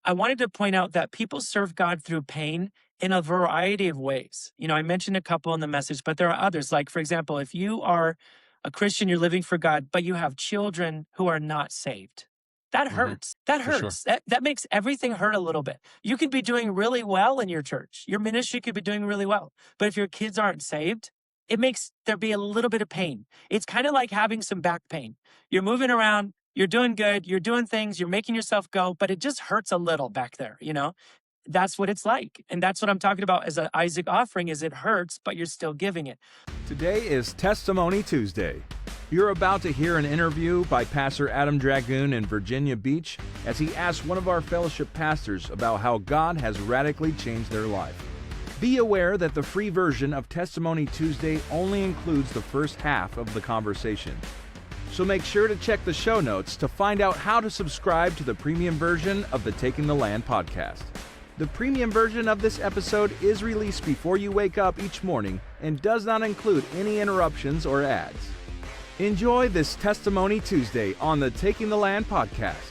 I wanted to point out that people serve God through pain in a variety of ways. I mentioned a couple in the message, but there are others. Like, for example, if you are a Christian, you're living for God, but you have children who are not saved. That Hmm. hurts. That For sure. hurts. That makes everything hurt a little bit. You could be doing really well in your church. Your ministry could be doing really well. But if your kids aren't saved, it makes there be a little bit of pain. It's kind of like having some back pain. You're moving around, you're doing good, you're doing things, you're making yourself go, but it just hurts a little back there. That's what it's like. And that's what I'm talking about as an Isaac offering is it hurts, but you're still giving it. Today is Testimony Tuesday. You're about to hear an interview by Pastor Adam Dragoon in Virginia Beach as he asks one of our fellowship pastors about how God has radically changed their life. Be aware that the free version of Testimony Tuesday only includes the first half of the conversation. So make sure to check the show notes to find out how to subscribe to the premium version of the Taking the Land podcast. The premium version of this episode is released before you wake up each morning and does not include any interruptions or ads. Enjoy this Testimony Tuesday on the Taking the Land podcast.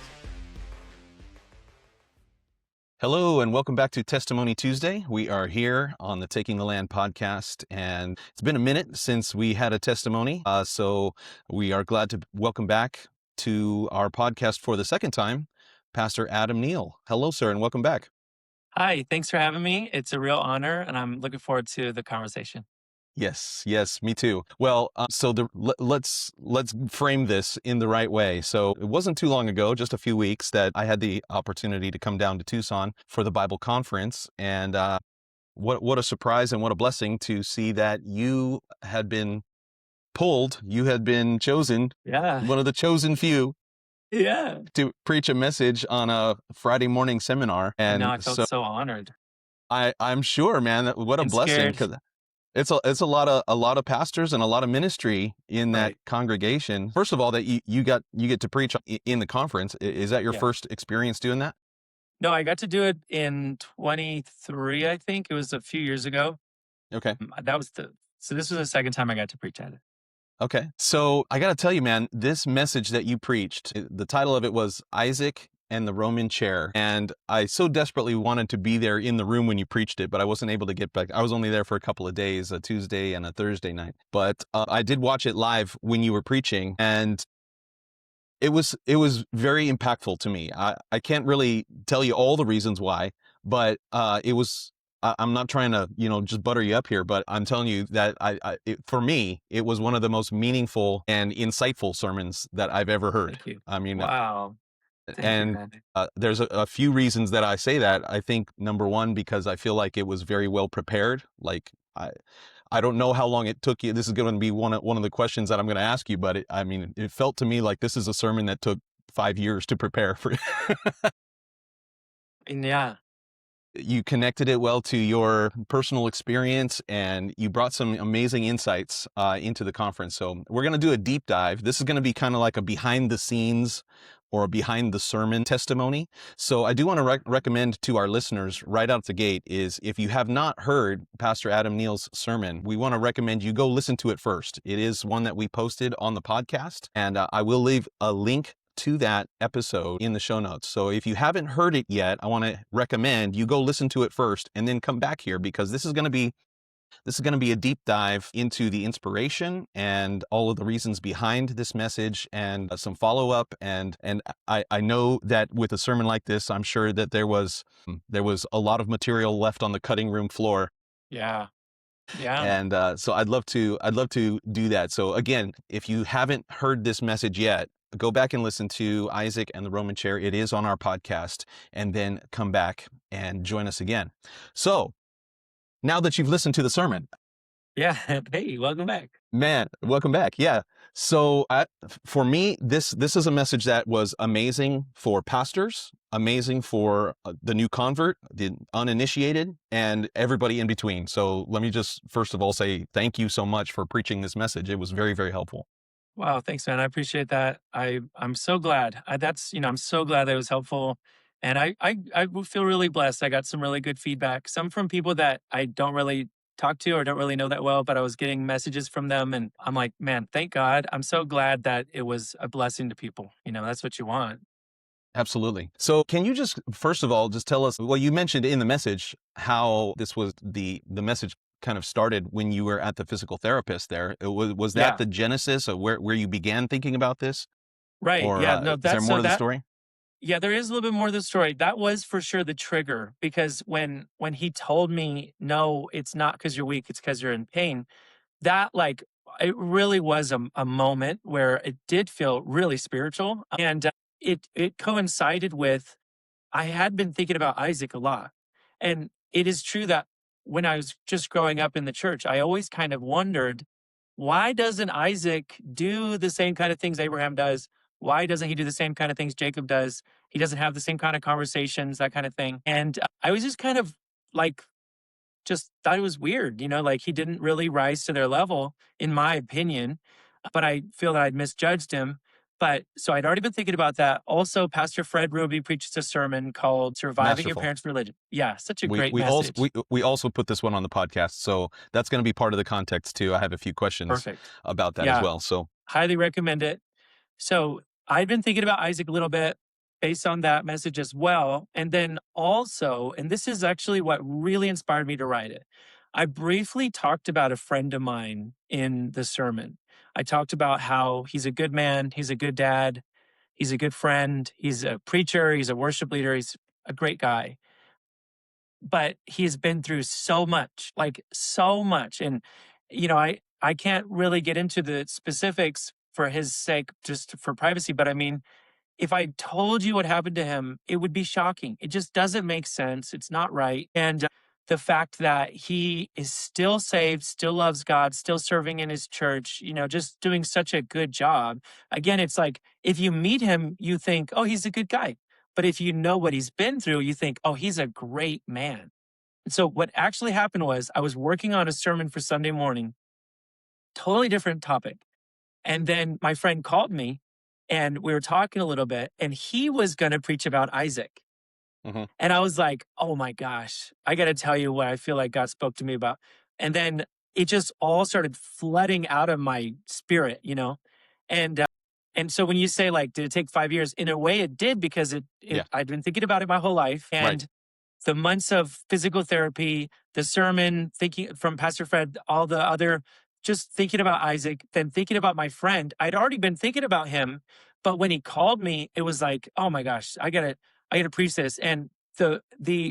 Hello, and welcome back to Testimony Tuesday. We are here on the Taking the Land podcast, and it's been a minute since we had a testimony, so we are glad to welcome back to our podcast for the second time, Pastor Adam Neal. Hello, sir, and welcome back. Hi, thanks for having me. It's a real honor, and I'm looking forward to the conversation. Yes, me too. Well, let's frame this in the right way. So it wasn't too long ago, just a few weeks, that I had the opportunity to come down to Tucson for the Bible Conference, and what a surprise and what a blessing to see that you had been you had been chosen, Yeah. one of the chosen few, Yeah. to preach a message on a Friday morning seminar, I know. and I felt so honored I'm sure, man, what a and blessing, scared. because it's a lot of pastors and a lot of ministry in that Right. congregation. First of all, that you get to preach in the conference. Is that your Yeah. first experience doing that? No, I got to do it in 23, I think. It was a few years ago. Okay. So this was the second time I got to preach at it. Okay. So I got to tell you, man, this message that you preached, the title of it was Isaac and the Roman Chair. And I so desperately wanted to be there in the room when you preached it, but I wasn't able to get back. I was only there for a couple of days, a Tuesday and a Thursday night. But I did watch it live when you were preaching, and it was very impactful to me. I can't really tell you all the reasons why, but it was. I'm not trying to, just butter you up here, but I'm telling you that for me, it was one of the most meaningful and insightful sermons that I've ever heard. Thank you. I mean, Wow. Thank you, and man. there's a few reasons that I say that. I think number one, because I feel like it was very well prepared. Like I don't know how long it took you. This is going to be one of the questions that I'm going to ask you, but it felt to me like this is a sermon that took 5 years to prepare for. And yeah. You connected it well to your personal experience, and you brought some amazing insights into the conference. So we're going to do a deep dive. This is going to be kind of like a behind the scenes or a behind the sermon testimony. So I do want to recommend to our listeners right out the gate is, if you have not heard Pastor Adam Neal's sermon, we want to recommend you go listen to it first. It is one that we posted on the podcast, and I will leave a link to that episode in the show notes. So if you haven't heard it yet, I want to recommend you go listen to it first and then come back here, because this is going to be a deep dive into the inspiration and all of the reasons behind this message, and some follow-up. And I know that with a sermon like this, I'm sure that there was a lot of material left on the cutting room floor. Yeah. Yeah. And so I'd love to do that. So again, if you haven't heard this message yet, go back and listen to Isaac and the Roman Chair. It is on our podcast, and then come back and join us again. So now that you've listened to the sermon, Yeah. Hey, welcome back. man, welcome back. Yeah. So for me, this is a message that was amazing for pastors, amazing for the new convert, the uninitiated, and everybody in between. So let me just first of all say thank you so much for preaching this message. It was very, very helpful. Wow, thanks, man. I appreciate that. I'm so glad. I'm so glad that it was helpful, and I feel really blessed. I got some really good feedback, some from people that I don't really talk to or don't really know that well, but I was getting messages from them, and I'm like, man, thank God. I'm so glad that it was a blessing to people. That's what you want. Absolutely. So can you just, first of all, just tell us, well, you mentioned in the message how this was the message kind of started when you were at the physical therapist there. Was that Yeah. the genesis of where you began thinking about this? Right. Or Yeah. No, is there that's more so to the that story? yeah, there is a little bit more to the story. That was for sure the trigger because when he told me, no, it's not because you're weak, it's because you're in pain, that like it really was a moment where it did feel really spiritual. And it coincided with I had been thinking about Isaac a lot. And it is true that when I was just growing up in the church, I always kind of wondered, why doesn't Isaac do the same kind of things Abraham does? Why doesn't he do the same kind of things Jacob does? He doesn't have the same kind of conversations, that kind of thing. And I was just kind of like, just thought it was weird, like he didn't really rise to their level, in my opinion. But I feel that I'd misjudged him. But so I'd already been thinking about that. Also, Pastor Fred Ruby preaches a sermon called Surviving Your Masterful. Parents' Religion. Yeah, such a We great we also message. we also put this one on the podcast, so that's going to be part of the context too. I have a few questions Perfect. about that as Yeah, well. So highly recommend it. So I've been thinking about Isaac a little bit based on that message as well. And then also, and this is actually what really inspired me to write it, I briefly talked about a friend of mine in the sermon. I talked about how he's a good man, he's a good dad, he's a good friend, he's a preacher, he's a worship leader, he's a great guy. But he's been through so much, like so much. And, I can't really get into the specifics for his sake, just for privacy. But I mean, if I told you what happened to him, it would be shocking. It just doesn't make sense. It's not right. And the fact that he is still saved, still loves God, still serving in his church, just doing such a good job. Again, it's like if you meet him, you think, oh, he's a good guy. But if you know what he's been through, you think, oh, he's a great man. And so what actually happened was I was working on a sermon for Sunday morning, totally different topic. And then my friend called me and we were talking a little bit and he was going to preach about Isaac. mhm. And I was like, oh my gosh, I got to tell you what I feel like God spoke to me about. And then it just all started flooding out of my spirit. And, and so when you say like, did it take 5 years? In a way it did because Yeah, I'd been thinking about it my whole life. right. And the months of physical therapy, the sermon, thinking from Pastor Fred, all the other, just thinking about Isaac, then thinking about my friend. I'd already been thinking about him, but when he called me, it was like, oh my gosh, I gotta preach this. And the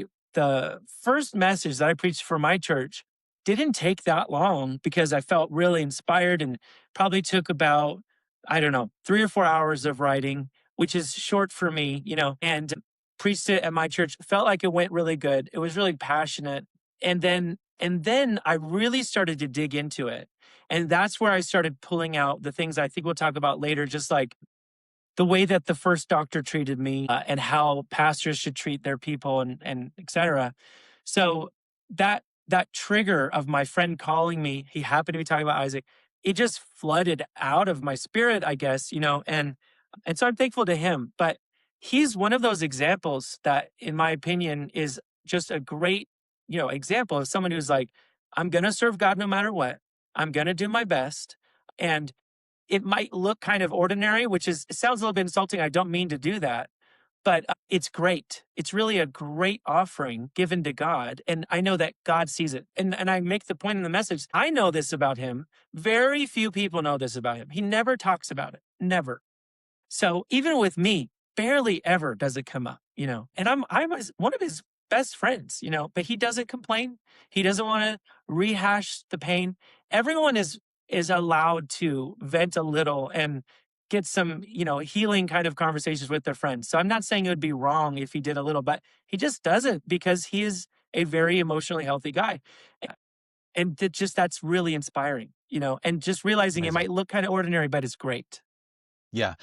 first message that I preached for my church didn't take that long because I felt really inspired and probably took about, I don't know, 3 or 4 hours of writing, which is short for me, and preached it at my church. Felt like it went really good. It was really passionate. And then I really started to dig into it. And that's where I started pulling out the things I think we'll talk about later, just like the way that the first doctor treated me and how pastors should treat their people and et cetera. So that trigger of my friend calling me, he happened to be talking about Isaac, it just flooded out of my spirit, I guess, and so I'm thankful to him. But he's one of those examples that, in my opinion, is just a great, example of someone who's like, I'm gonna serve God no matter what. I'm gonna do my best. And it might look kind of ordinary, it sounds a little bit insulting. I don't mean to do that, but it's great. It's really a great offering given to God. And I know that God sees it. And I make the point in the message. I know this about him. Very few people know this about him. He never talks about it. Never. So even with me, barely ever does it come up, and I'm one of his best friends, but he doesn't complain. He doesn't want to rehash the pain. Everyone is allowed to vent a little and get some, healing kind of conversations with their friends. So I'm not saying it would be wrong if he did a little, but he just doesn't because he is a very emotionally healthy guy. And that's really inspiring, and just realizing it Amazing. might look kind of ordinary, but it's great. Yeah,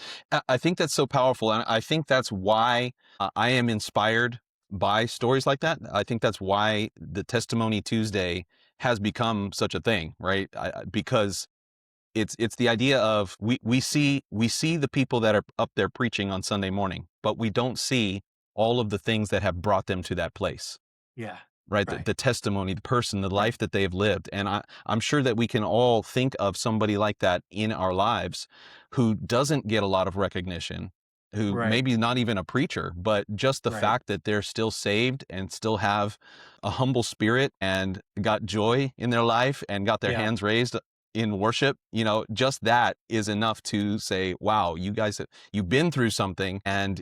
I think that's so powerful, and I think that's why I am inspired by stories like that. I think that's why the Testimony Tuesday has become such a thing, right? Because it's the idea of we see the people that are up there preaching on Sunday morning, but we don't see all of the things that have brought them to that place. Yeah. Right, Right. the testimony, the person, the Right. life that they have lived. And I'm sure that we can all think of somebody like that in our lives who doesn't get a lot of recognition, who Right. maybe not even a preacher, but just the Right. fact that they're still saved and still have a humble spirit and got joy in their life and got their Yeah. hands raised in worship, just that is enough to say, wow, you guys, you've been through something and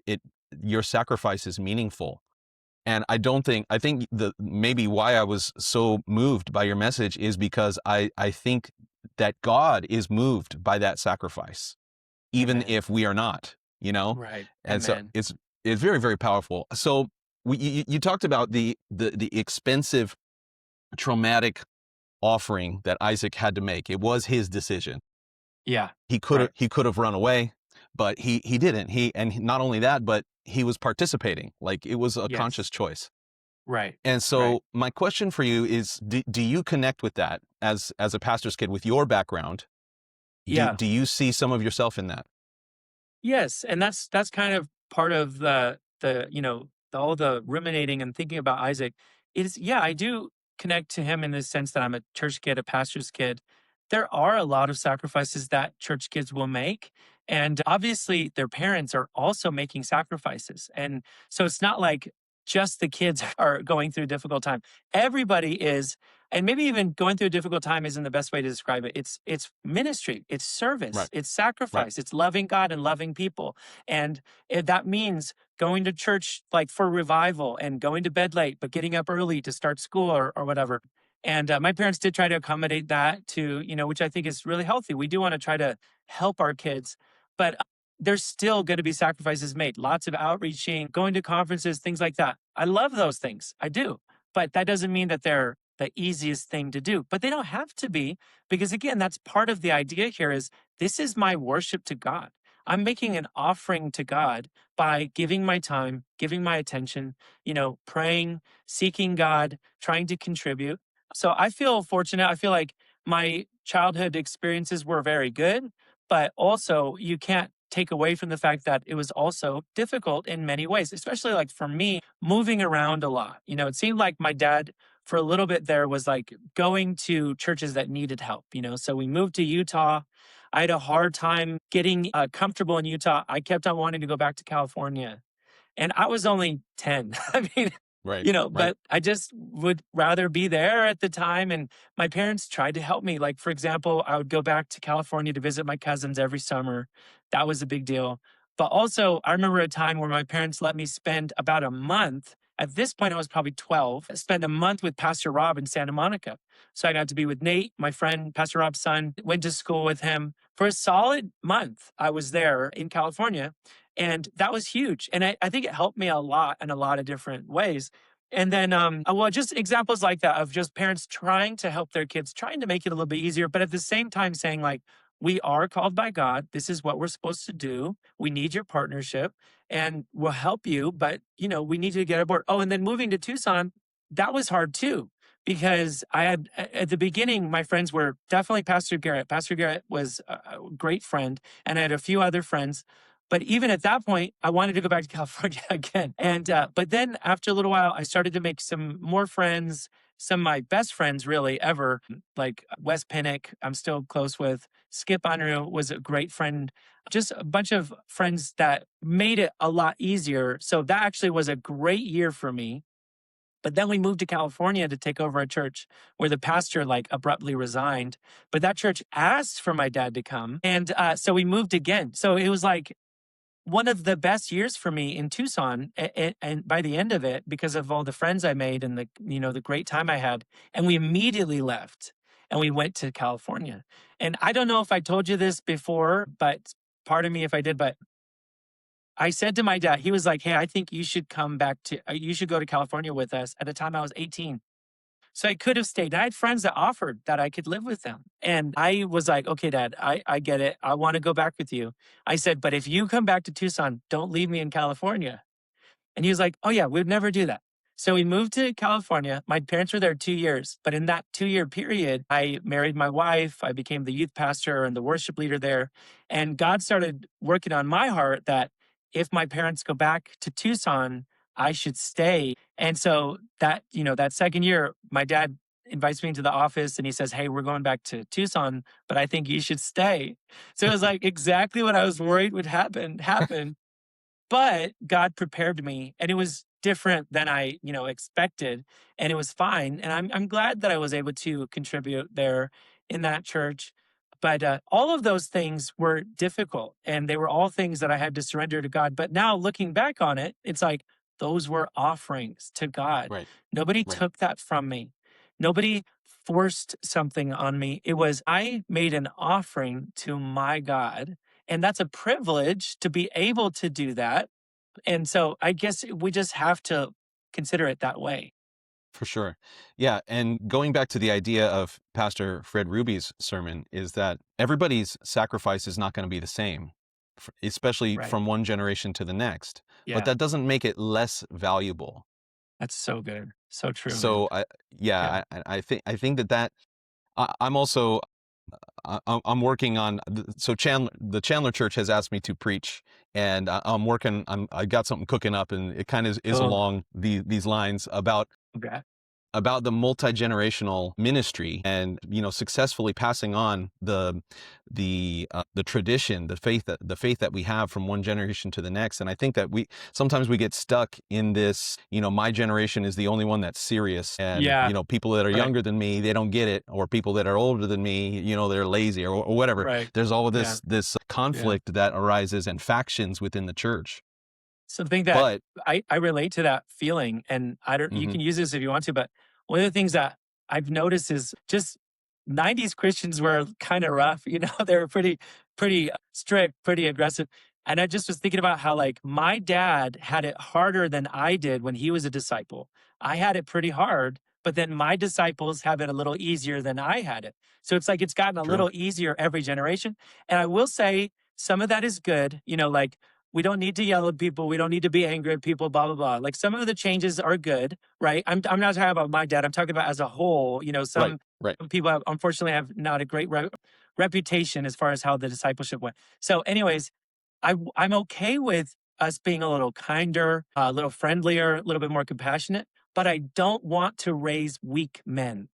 your sacrifice is meaningful. And I think the maybe why I was so moved by your message is because I think that God is moved by that sacrifice, even Amen. if we are not, Right. and so Amen. it's very, very powerful. So you talked about the expensive, traumatic offering that Isaac had to make. It was his decision. Yeah. He Right. could have run away, but he didn't. Not only that, but he was participating. Like, it was a conscious Yes. choice. Right. And Right. so my question for you is, do you connect with that as a pastor's kid with your background? Yeah. Do you see some of yourself in that? Yes, and that's kind of part of all the ruminating and thinking about Isaac is, yeah, I do connect to him in the sense that I'm a church kid, a pastor's kid. There are a lot of sacrifices that church kids will make, and obviously their parents are also making sacrifices. And so it's not like just the kids are going through a difficult time. Everybody is, and maybe even going through a difficult time isn't the best way to describe it. It's ministry, it's service, Right. it's Right. sacrifice, it's loving God and loving people. And that means going to church like for revival and going to bed late, but getting up early to start school or whatever. And my parents did try to accommodate that too, which I think is really healthy. We do want to try to help our kids, but there's still going to be sacrifices made. Lots of outreaching, going to conferences, things like that. I love those things. I do. But that doesn't mean that they're the easiest thing to do. But they don't have to be, because again, that's part of the idea here is this is my worship to God. I'm making an offering to God by giving my time, giving my attention, praying, seeking God, trying to contribute. So I feel fortunate. I feel like my childhood experiences were very good, but also you can't take away from the fact that it was also difficult in many ways, especially like for me, moving around a lot. It seemed like my dad for a little bit there was like going to churches that needed help. So we moved to Utah. I had a hard time getting comfortable in Utah. I kept on wanting to go back to California, and I was only 10. I mean, Right. Right. but I just would rather be there at the time. And my parents tried to help me. Like, for example, I would go back to California to visit my cousins every summer. That was a big deal. But also, I remember a time where my parents let me spend about a month. At this point, I was probably 12, spend a month with Pastor Rob in Santa Monica. So I got to be with Nate, my friend, Pastor Rob's son, went to school with him for a solid month. I was there in California. And that was huge. And I think it helped me a lot in a lot of different ways. And then, well, just examples like that of just parents trying to help their kids, trying to make it a little bit easier, but at the same time saying, like, we are called by God. This is what we're supposed to do. We need your partnership and we'll help you, but, we need you to get aboard. Oh, and then moving to Tucson, that was hard too, because I had, at the beginning, my friends were definitely Pastor Garrett. Pastor Garrett was a great friend, and I had a few other friends. But even at that point, I wanted to go back to California again. And but then after a little while, I started to make some more friends. Some of my best friends, really ever, like Wes Pinnock, I'm still close with. Skip Unruh was a great friend. Just a bunch of friends that made it a lot easier. So that actually was a great year for me. But then we moved to California to take over a church where the pastor like abruptly resigned. But that church asked for my dad to come. And so we moved again. So it was like one of the best years for me in Tucson, and by the end of it, because of all the friends I made and the great time I had, and we immediately left and we went to California. And I don't know if I told you this before, but pardon me if I did, but I said to my dad, he was like, "Hey, I think you should you should go to California with us." At the time I was 18. So I could have stayed. I had friends that offered that I could live with them. And I was like, okay, Dad, I get it. I want to go back with you. I said, but if you come back to Tucson, don't leave me in California. And he was like, oh, yeah, we'd never do that. So we moved to California. My parents were there 2 years. But in that 2 year period, I married my wife. I became the youth pastor and the worship leader there. And God started working on my heart that if my parents go back to Tucson, I should stay. And so that second year, my dad invites me into the office and he says, hey, we're going back to Tucson, but I think you should stay. So it was like exactly what I was worried would happen. But God prepared me, and it was different than I, expected, and it was fine. And I'm glad that I was able to contribute there in that church. But all of those things were difficult, and they were all things that I had to surrender to God. But now looking back on it, it's like those were offerings to God. Right. Nobody Right. took that from me. Nobody forced something on me. It was I made an offering to my God, and that's a privilege to be able to do that. And so I guess we just have to consider it that way. For sure. Yeah. And going back to the idea of Pastor Fred Ruby's sermon is that everybody's sacrifice is not going to be the same, especially Right. from one generation to the next. But Yeah. that doesn't make it less valuable. That's so good. So true, man. So Yeah. I think that I'm also I'm working on so the Chandler Church has asked me to preach, and I got something cooking up, and it kind of is Oh, along these lines okay. about the multi-generational ministry, and successfully passing on the tradition, the faith that we have from one generation to the next. And I think that we sometimes get stuck in this, my generation is the only one that's serious, and Yeah. people that are Right. younger than me, they don't get it, or people that are older than me, they're lazy, or whatever. Right. There's all of Yeah. this Yeah. conflict that arises, and factions within the church. Something that But I relate to that feeling, and I don't, you mhm, can use this if you want to, but one of the things that I've noticed is just 90s Christians were kind of rough, they were pretty strict, pretty aggressive. And I just was thinking about how like my dad had it harder than I did when he was a disciple. I had it pretty hard, but then my disciples have it a little easier than I had it. So it's like it's gotten a true, little easier every generation. And I will say some of that is good, like we don't need to yell at people. We don't need to be angry at people, blah, blah, blah. Like some of the changes are good, right? I'm not talking about my dad. I'm talking about as a whole, right, some right. people unfortunately have not a great reputation as far as how the discipleship went. So anyways, I'm okay with us being a little kinder, a little friendlier, a little bit more compassionate, but I don't want to raise weak men. And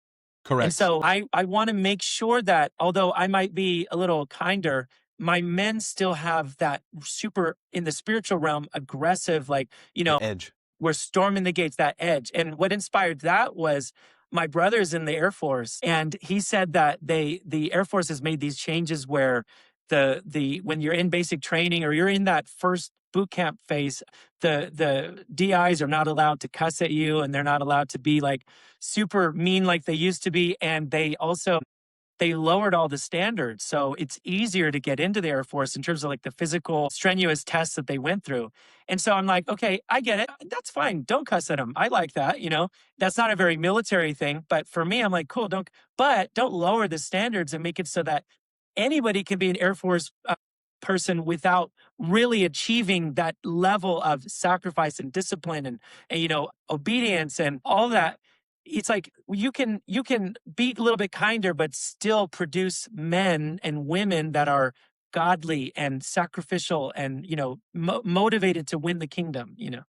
Correct. so I want to make sure that although I might be a little kinder, my men still have that super in the spiritual realm, aggressive, like, The edge. we're storming the gates, that edge. And what inspired that was my brother's in the Air Force, and he said that the Air Force has made these changes where the when you're in basic training or you're in that first boot camp phase, the DIs are not allowed to cuss at you, and they're not allowed to be like super mean like they used to be. And they lowered all the standards. So it's easier to get into the Air Force in terms of like the physical, strenuous tests that they went through. And so I'm like, okay, I get it. That's fine. Don't cuss at them. I like that. That's not a very military thing. But for me, I'm like, cool, but don't lower the standards and make it so that anybody can be an Air Force person without really achieving that level of sacrifice and discipline and obedience and all that. It's like you can be a little bit kinder but still produce men and women that are godly and sacrificial and motivated to win the kingdom. Yeah.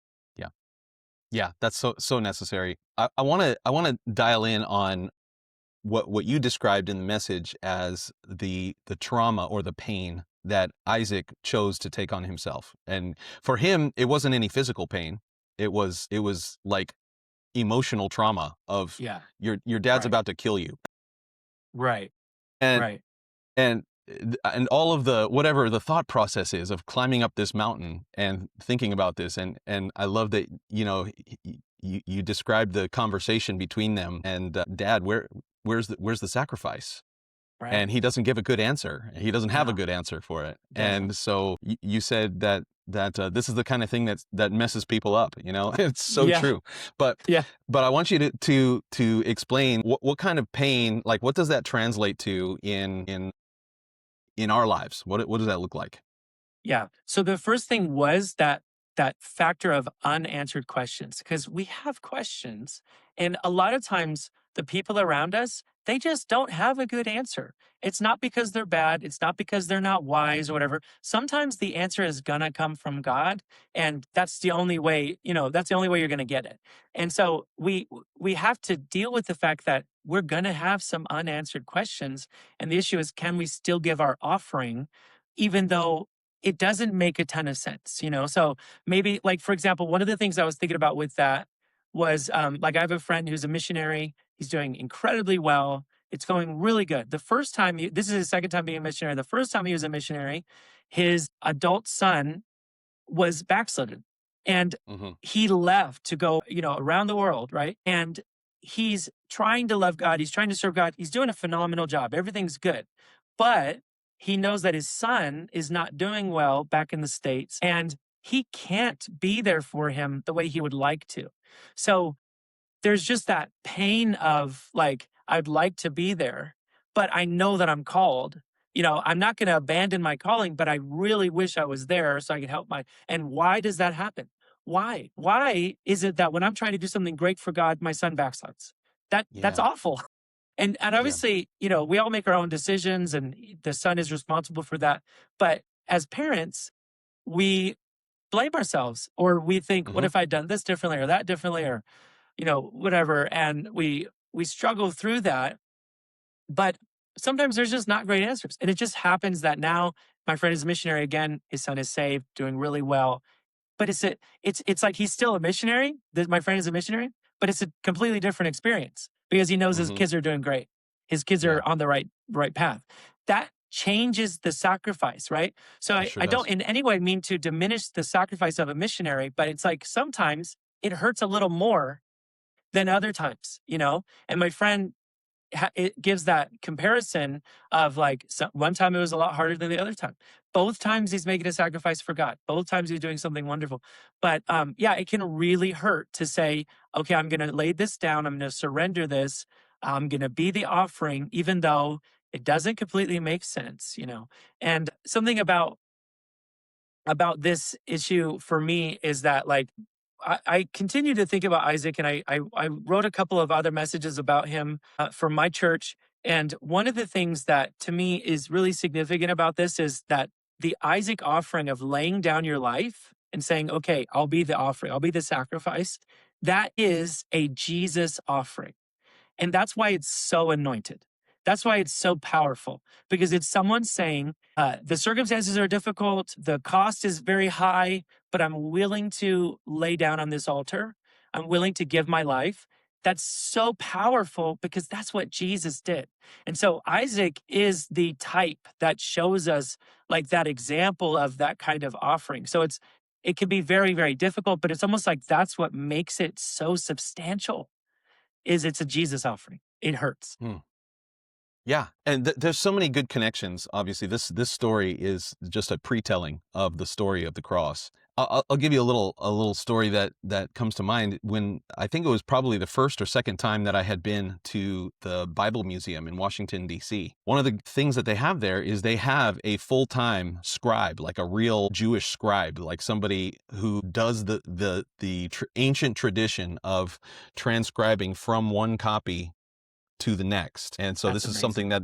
Yeah, that's so necessary. I want to dial in on what you described in the message as the trauma or the pain that Isaac chose to take on himself. And for him, it wasn't any physical pain. It was like emotional trauma of Yeah. your dad's Right. about to kill you. Right. And Right. and and all of the whatever the thought process is of climbing up this mountain and thinking about this. And I love that you described the conversation between them, and dad, where's the sacrifice? Right. And he doesn't give a good answer. He doesn't have a No, good answer for it. doesn't. And so you said that this is the kind of thing that messes people up. It's so Yeah. true. But Yeah. but I want you to explain what kind of pain, like what does that translate to in our lives? What does that look like? Yeah. So the first thing was that factor of unanswered questions, because we have questions, and a lot of times the people around us, they just don't have a good answer. It's not because they're bad, it's not because they're not wise or whatever. Sometimes the answer is gonna come from God, and that's the only way you're gonna get it. And so we have to deal with the fact that we're gonna have some unanswered questions, and the issue is, can we still give our offering even though it doesn't make a ton of sense, you know? So maybe, like, for example, one of the things I was thinking about with that was like, I have a friend who's a missionary. He's doing incredibly well. It's going really good. The first time, this is his second time being a missionary. The first time he was a missionary, his adult son was backslidden. And Hmm. he left to go, you know, around the world, right? And he's trying to love God. He's trying to serve God. He's doing a phenomenal job. Everything's good. But he knows that his son is not doing well back in the States and he can't be there for him the way he would like to. So there's just that pain of like, I'd like to be there, but I know that I'm called. You know, I'm not going to abandon my calling, but I really wish I was there so I could help and why does that happen? Why? Why is it that when I'm trying to do something great for God, my son backslides? That's Yeah. awful. And Yeah. obviously, you know, we all make our own decisions and the son is responsible for that. But as parents, we blame ourselves or we think, what Hmm. if I'd done this differently or that differently or you know, whatever. And we struggle through that. But sometimes there's just not great answers. And it just happens that now my friend is a missionary again. His son is saved, doing really well. But it's like he's still a missionary. My friend is a missionary, but it's a completely different experience because he knows his Hmm. kids are doing great. His kids Yeah. are on the right path. That changes the sacrifice, right? So It I, sure I don't does. in any way mean to diminish the sacrifice of a missionary, but it's like sometimes it hurts a little more than other times, you know? And my friend, it gives that comparison of like one time it was a lot harder than the other time. Both times he's making a sacrifice for God. Both times he's doing something wonderful. But yeah, it can really hurt to say, okay, I'm going to lay this down. I'm going to surrender this. I'm going to be the offering, even though it doesn't completely make sense, you know? And something about this issue for me is that like I continue to think about Isaac, and I wrote a couple of other messages about him from my church. And one of the things that to me is really significant about this is that the Isaac offering of laying down your life and saying, "Okay, I'll be the offering, I'll be the sacrifice." That is a Jesus offering. And that's why it's so anointed. That's why it's so powerful because it's someone saying, the circumstances are difficult, the cost is very high, but I'm willing to lay down on this altar. I'm willing to give my life. That's so powerful because that's what Jesus did. And so Isaac is the type that shows us like that example of that kind of offering. So it can be very, very difficult, but it's almost like that's what makes it so substantial is it's a Jesus offering. It hurts. Hmm. Yeah, and there's so many good connections. Obviously, this story is just a pre-telling of the story of the cross. I'll give you a little story that comes to mind when I think it was probably the first or second time that I had been to the Bible Museum in Washington, D.C. One of the things that they have there is they have a full-time scribe, like a real Jewish scribe, like somebody who does the ancient tradition of transcribing from one copy to the next. And so That's this is amazing. something that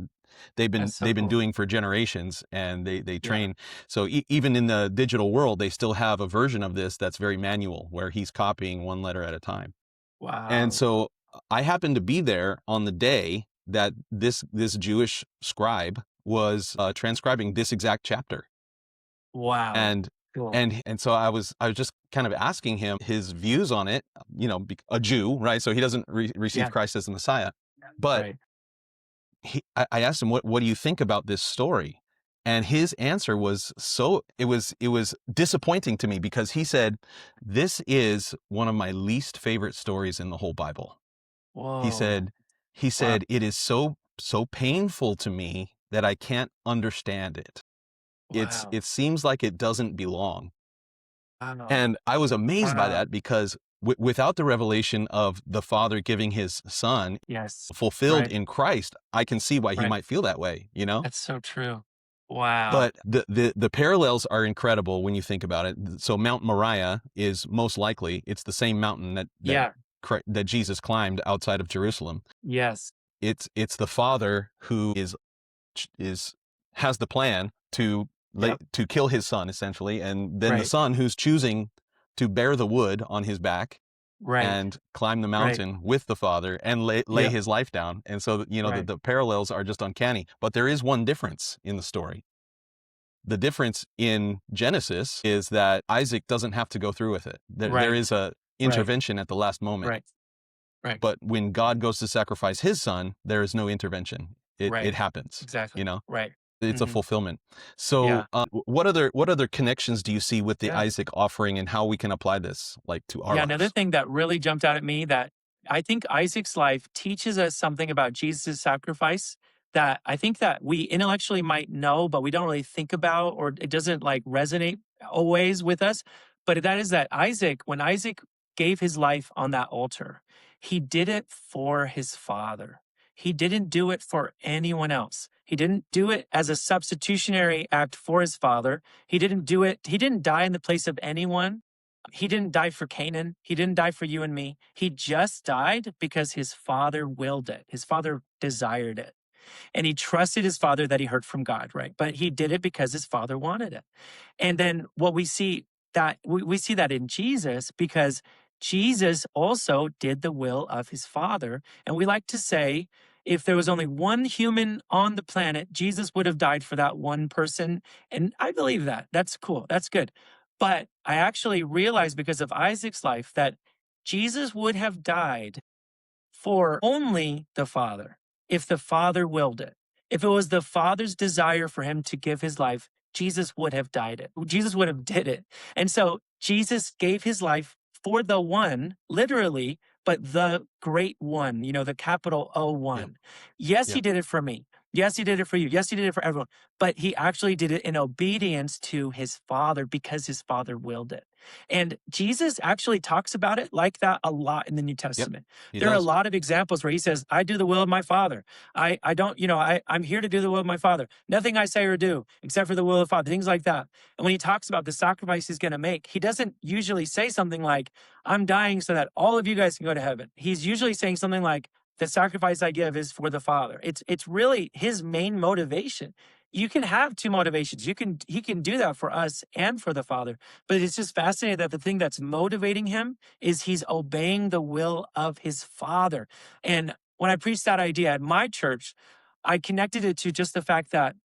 they've been That's so they've been cool. doing for generations, and they Yeah. train. So even in the digital world, they still have a version of this that's very manual, where he's copying one letter at a time. And Wow. so I happened to be there on the day that this Jewish scribe was transcribing this exact chapter. Wow. And Cool. and so I was just kind of asking him his views on it, a Jew, right? So he doesn't receive Yeah. Christ as the Messiah. But Right. I asked him, what do you think about this story? And his answer was it was disappointing to me, because he said, this is one of my least favorite stories in the whole Bible. He Whoa. said, he Wow. said, it is so painful to me that I can't understand it. Wow. It seems like it doesn't belong. Wow. And I was amazed by Wow. that, because without the revelation of the Father giving his Son Yes. fulfilled Right. in Christ, I can see why he Right. might feel that way, you know? That's so true. Wow. But the parallels are incredible when you think about it. So Mount Moriah is most likely, it's the same mountain Yeah. that Jesus climbed outside of Jerusalem. Yes. It's the Father who is has the plan Yep. to kill his Son, essentially, and then the Right. Son who's choosing to bear the wood on his back Right. and climb the Right. mountain with the Father and lay Yep. his life down. And so, Right. the parallels are just uncanny. But there is one difference in the story. The difference in Genesis is that Isaac doesn't have to go through with it. There Right. is a Right. intervention at the last moment. Right. Right. But when God goes to sacrifice his son, there is no intervention. It Right. happens. Exactly. You know, Right. it's a Mhm. fulfillment. So, Yeah. what other connections do you see with the Yeah. Isaac offering and how we can apply this like to our Yeah, another lives? thing that really jumped out at me that I think Isaac's life teaches us something about Jesus' sacrifice that I think that we intellectually might know, but we don't really think about, or it doesn't like resonate always with us. But that is that Isaac, when Isaac gave his life on that altar, he did it for his father. He didn't do it for anyone else. He didn't do it as a substitutionary act for his father. He didn't do it, he didn't die in the place of anyone. He didn't die for Canaan. He didn't die for you and me. He just died because his father willed it. His father desired it. And he trusted his father that he heard from God, right? But he did it because his father wanted it. And then what we see that we see that in Jesus because Jesus also did the will of his father. And we like to say if there was only one human on the planet, Jesus would have died for that one person. And I believe that. That's cool. That's good. But I actually realized because of Isaac's life that Jesus would have died for only the Father if the Father willed it. If it was the Father's desire for him to give his life, Jesus would have died it. Jesus would have did it. And so Jesus gave his life for the one, literally, but the great one, the capital O Yeah. one. Yes, Yeah. he did it for me. Yes, he did it for you. Yes, he did it for everyone. But he actually did it in obedience to his Father because his Father willed it. And Jesus actually talks about it like that a lot in the New Yep. Testament. He There are a does. lot of examples where he says, I do the will of my Father. I don't, I'm here to do the will of my Father. Nothing I say or do except for the will of the Father, things like that. And when he talks about the sacrifice he's going to make, he doesn't usually say something like, I'm dying so that all of you guys can go to heaven. He's usually saying something like, the sacrifice I give is for the Father. It's really his main motivation. You can have two motivations. He can do that for us and for the Father. But it's just fascinating that the thing that's motivating him is he's obeying the will of his Father. And when I preached that idea at my church, I connected it to just the fact that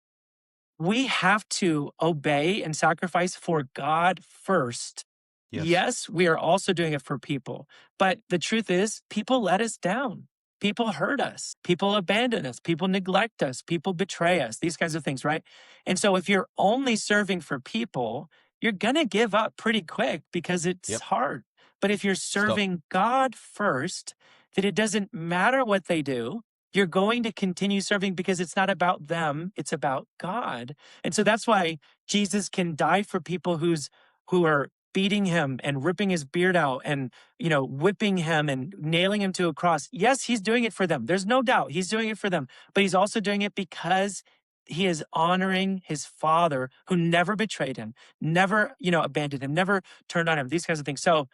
we have to obey and sacrifice for God first. Yes. Yes, we are also doing it for people. But the truth is, people let us down. People hurt us. People abandon us. People neglect us. People betray us, these kinds of things, right? And so if you're only serving for people, you're going to give up pretty quick because it's Yep. hard. But if you're Stop. serving God first, then it doesn't matter what they do. You're going to continue serving because it's not about them, it's about God. And so that's why Jesus can die for people who are beating him and ripping his beard out and whipping him and nailing him to a cross. Yes, he's doing it for them. There's no doubt he's doing it for them, but he's also doing it because he is honoring his Father who never betrayed him, never, abandoned him, never turned on him, these kinds of things. So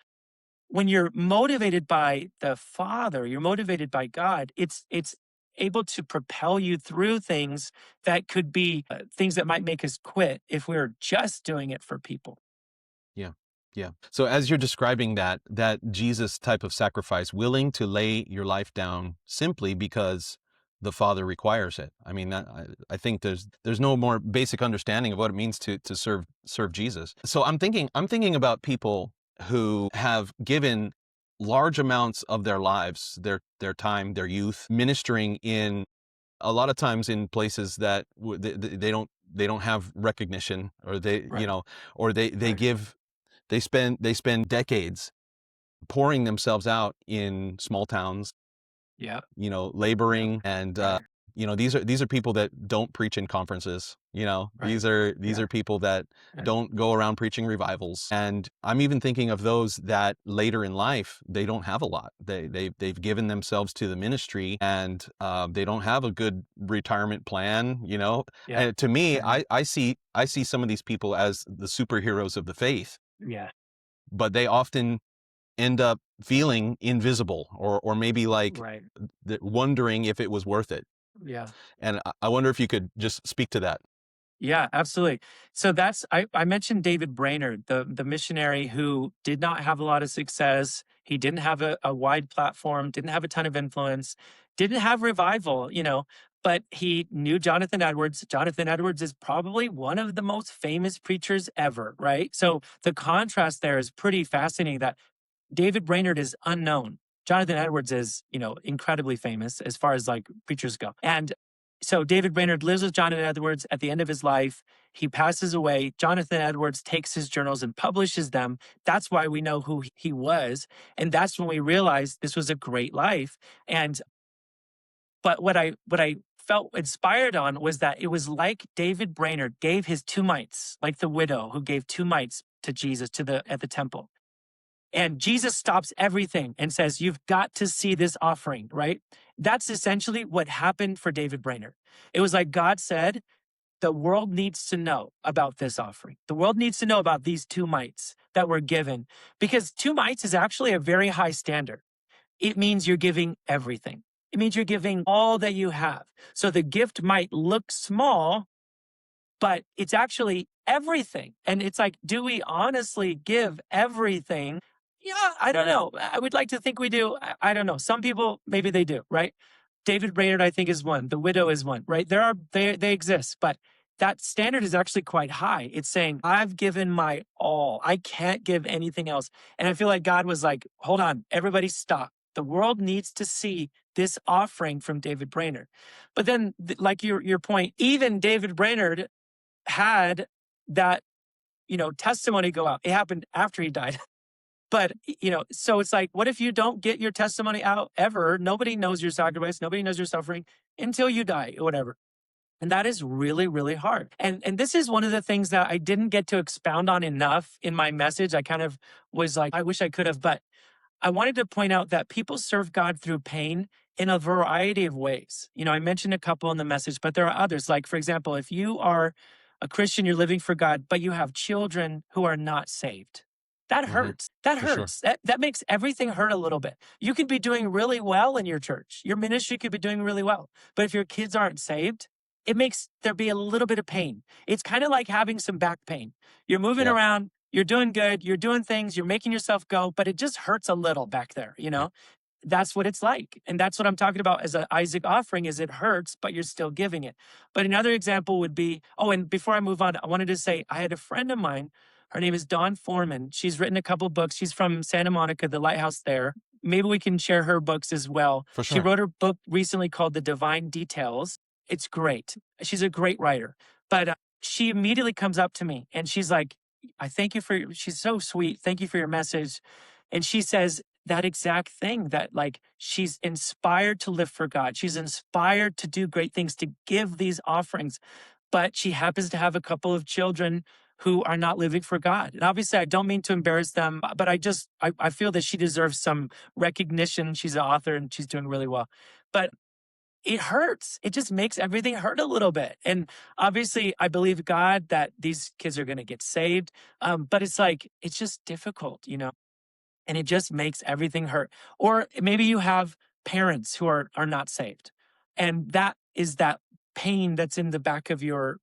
when you're motivated by the Father, you're motivated by God, it's able to propel you through things that could be things that might make us quit if we were just doing it for people. Yeah. Yeah. So as you're describing that Jesus type of sacrifice, willing to lay your life down simply because the Father requires it. I mean, I think there's no more basic understanding of what it means to serve Jesus. So I'm thinking about people who have given large amounts of their lives, their time, their youth, ministering in a lot of times in places that they don't have recognition, or Right. or they Right. give they spend decades pouring themselves out in small towns, Yeah. laboring, and Right. these are people that don't preach in conferences. Right. These Yeah. are people that Yeah. don't go around preaching revivals. And I'm even thinking of those that later in life they don't have a lot. They've given themselves to the ministry, and they don't have a good retirement plan. Yeah. And to me, Mhm. I see some of these people as the superheroes of the faith, Yeah. but they often end up feeling invisible, or maybe like Right. wondering if it was worth it. Yeah. And I wonder if you could just speak to that. Yeah, absolutely. So that's I mentioned David Brainerd, the missionary who did not have a lot of success. He didn't have a wide platform, didn't have a ton of influence, didn't have revival, but he knew Jonathan Edwards. Jonathan Edwards is probably one of the most famous preachers ever, right? So the contrast there is pretty fascinating that David Brainerd is unknown. Jonathan Edwards is, incredibly famous as far as like preachers go. And so David Brainerd lives with Jonathan Edwards at the end of his life. He passes away. Jonathan Edwards takes his journals and publishes them. That's why we know who he was. And that's when we realized this was a great life. But what I felt inspired on was that it was like David Brainerd gave his 2 mites, like the widow who gave 2 mites to Jesus at the temple. And Jesus stops everything and says, "You've got to see this offering," right? That's essentially what happened for David Brainerd. It was like God said, the world needs to know about this offering. The world needs to know about these 2 mites that were given, because 2 mites is actually a very high standard. It means you're giving everything. It means you're giving all that you have. So the gift might look small, but it's actually everything. And it's like, do we honestly give everything? Yeah, I don't know. I would like to think we do. I don't know. Some people, maybe they do, right? David Brainerd, I think, is one. The widow is one, right? They exist, but that standard is actually quite high. It's saying, I've given my all. I can't give anything else. And I feel like God was like, hold on, everybody stop. The world needs to see this offering from David Brainerd. But then, like your point, even David Brainerd had that, testimony go out. It happened after he died. But, so it's like, what if you don't get your testimony out ever? Nobody knows your sacrifice. Nobody knows your suffering until you die or whatever. And that is really, really hard. And this is one of the things that I didn't get to expound on enough in my message. I kind of was like, I wish I could have, but I wanted to point out that people serve God through pain in a variety of ways. I mentioned a couple in the message, but there are others. Like, for example, if you are a Christian, you're living for God, but you have children who are not saved. That hurts. That For sure. hurts. That makes everything hurt a little bit. You could be doing really well in your church. Your ministry could be doing really well. But if your kids aren't saved, it makes there be a little bit of pain. It's kind of like having some back pain. You're moving Yep. around, you're doing good, you're doing things, you're making yourself go, but it just hurts a little back there, That's what it's like. And that's what I'm talking about as an Isaac offering is it hurts, but you're still giving it. But another example would be, and before I move on, I wanted to say I had a friend of mine. Her name is Dawn Foreman. She's written a couple books. She's from Santa Monica, the lighthouse there. Maybe we can share her books as well. For She sure. wrote her book recently called The Divine Details. It's great. She's a great writer. But she immediately comes up to me and she's like, she's so sweet. Thank you for your message. And she says that exact thing, that like she's inspired to live for God. She's inspired to do great things, to give these offerings. But she happens to have a couple of children who are not living for God. And obviously, I don't mean to embarrass them, but I feel that she deserves some recognition. She's an author and she's doing really well. But it hurts. It just makes everything hurt a little bit. And obviously, I believe God that these kids are going to get saved. But it's like, it's just difficult, and it just makes everything hurt. Or maybe you have parents who are not saved. And that is that pain that's in the back of your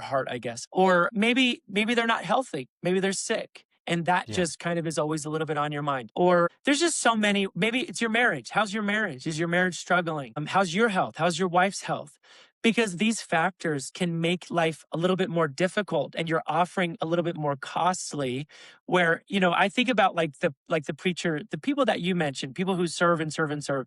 heart, I guess. Or maybe they're not healthy. Maybe they're sick. And that just kind of is always a little bit on your mind. Or there's just so many, maybe it's your marriage. How's your marriage? Is your marriage struggling? How's your health? How's your wife's health? Because these factors can make life a little bit more difficult and you're offering a little bit more costly where, I think about like the preacher, the people that you mentioned, people who serve and serve and serve,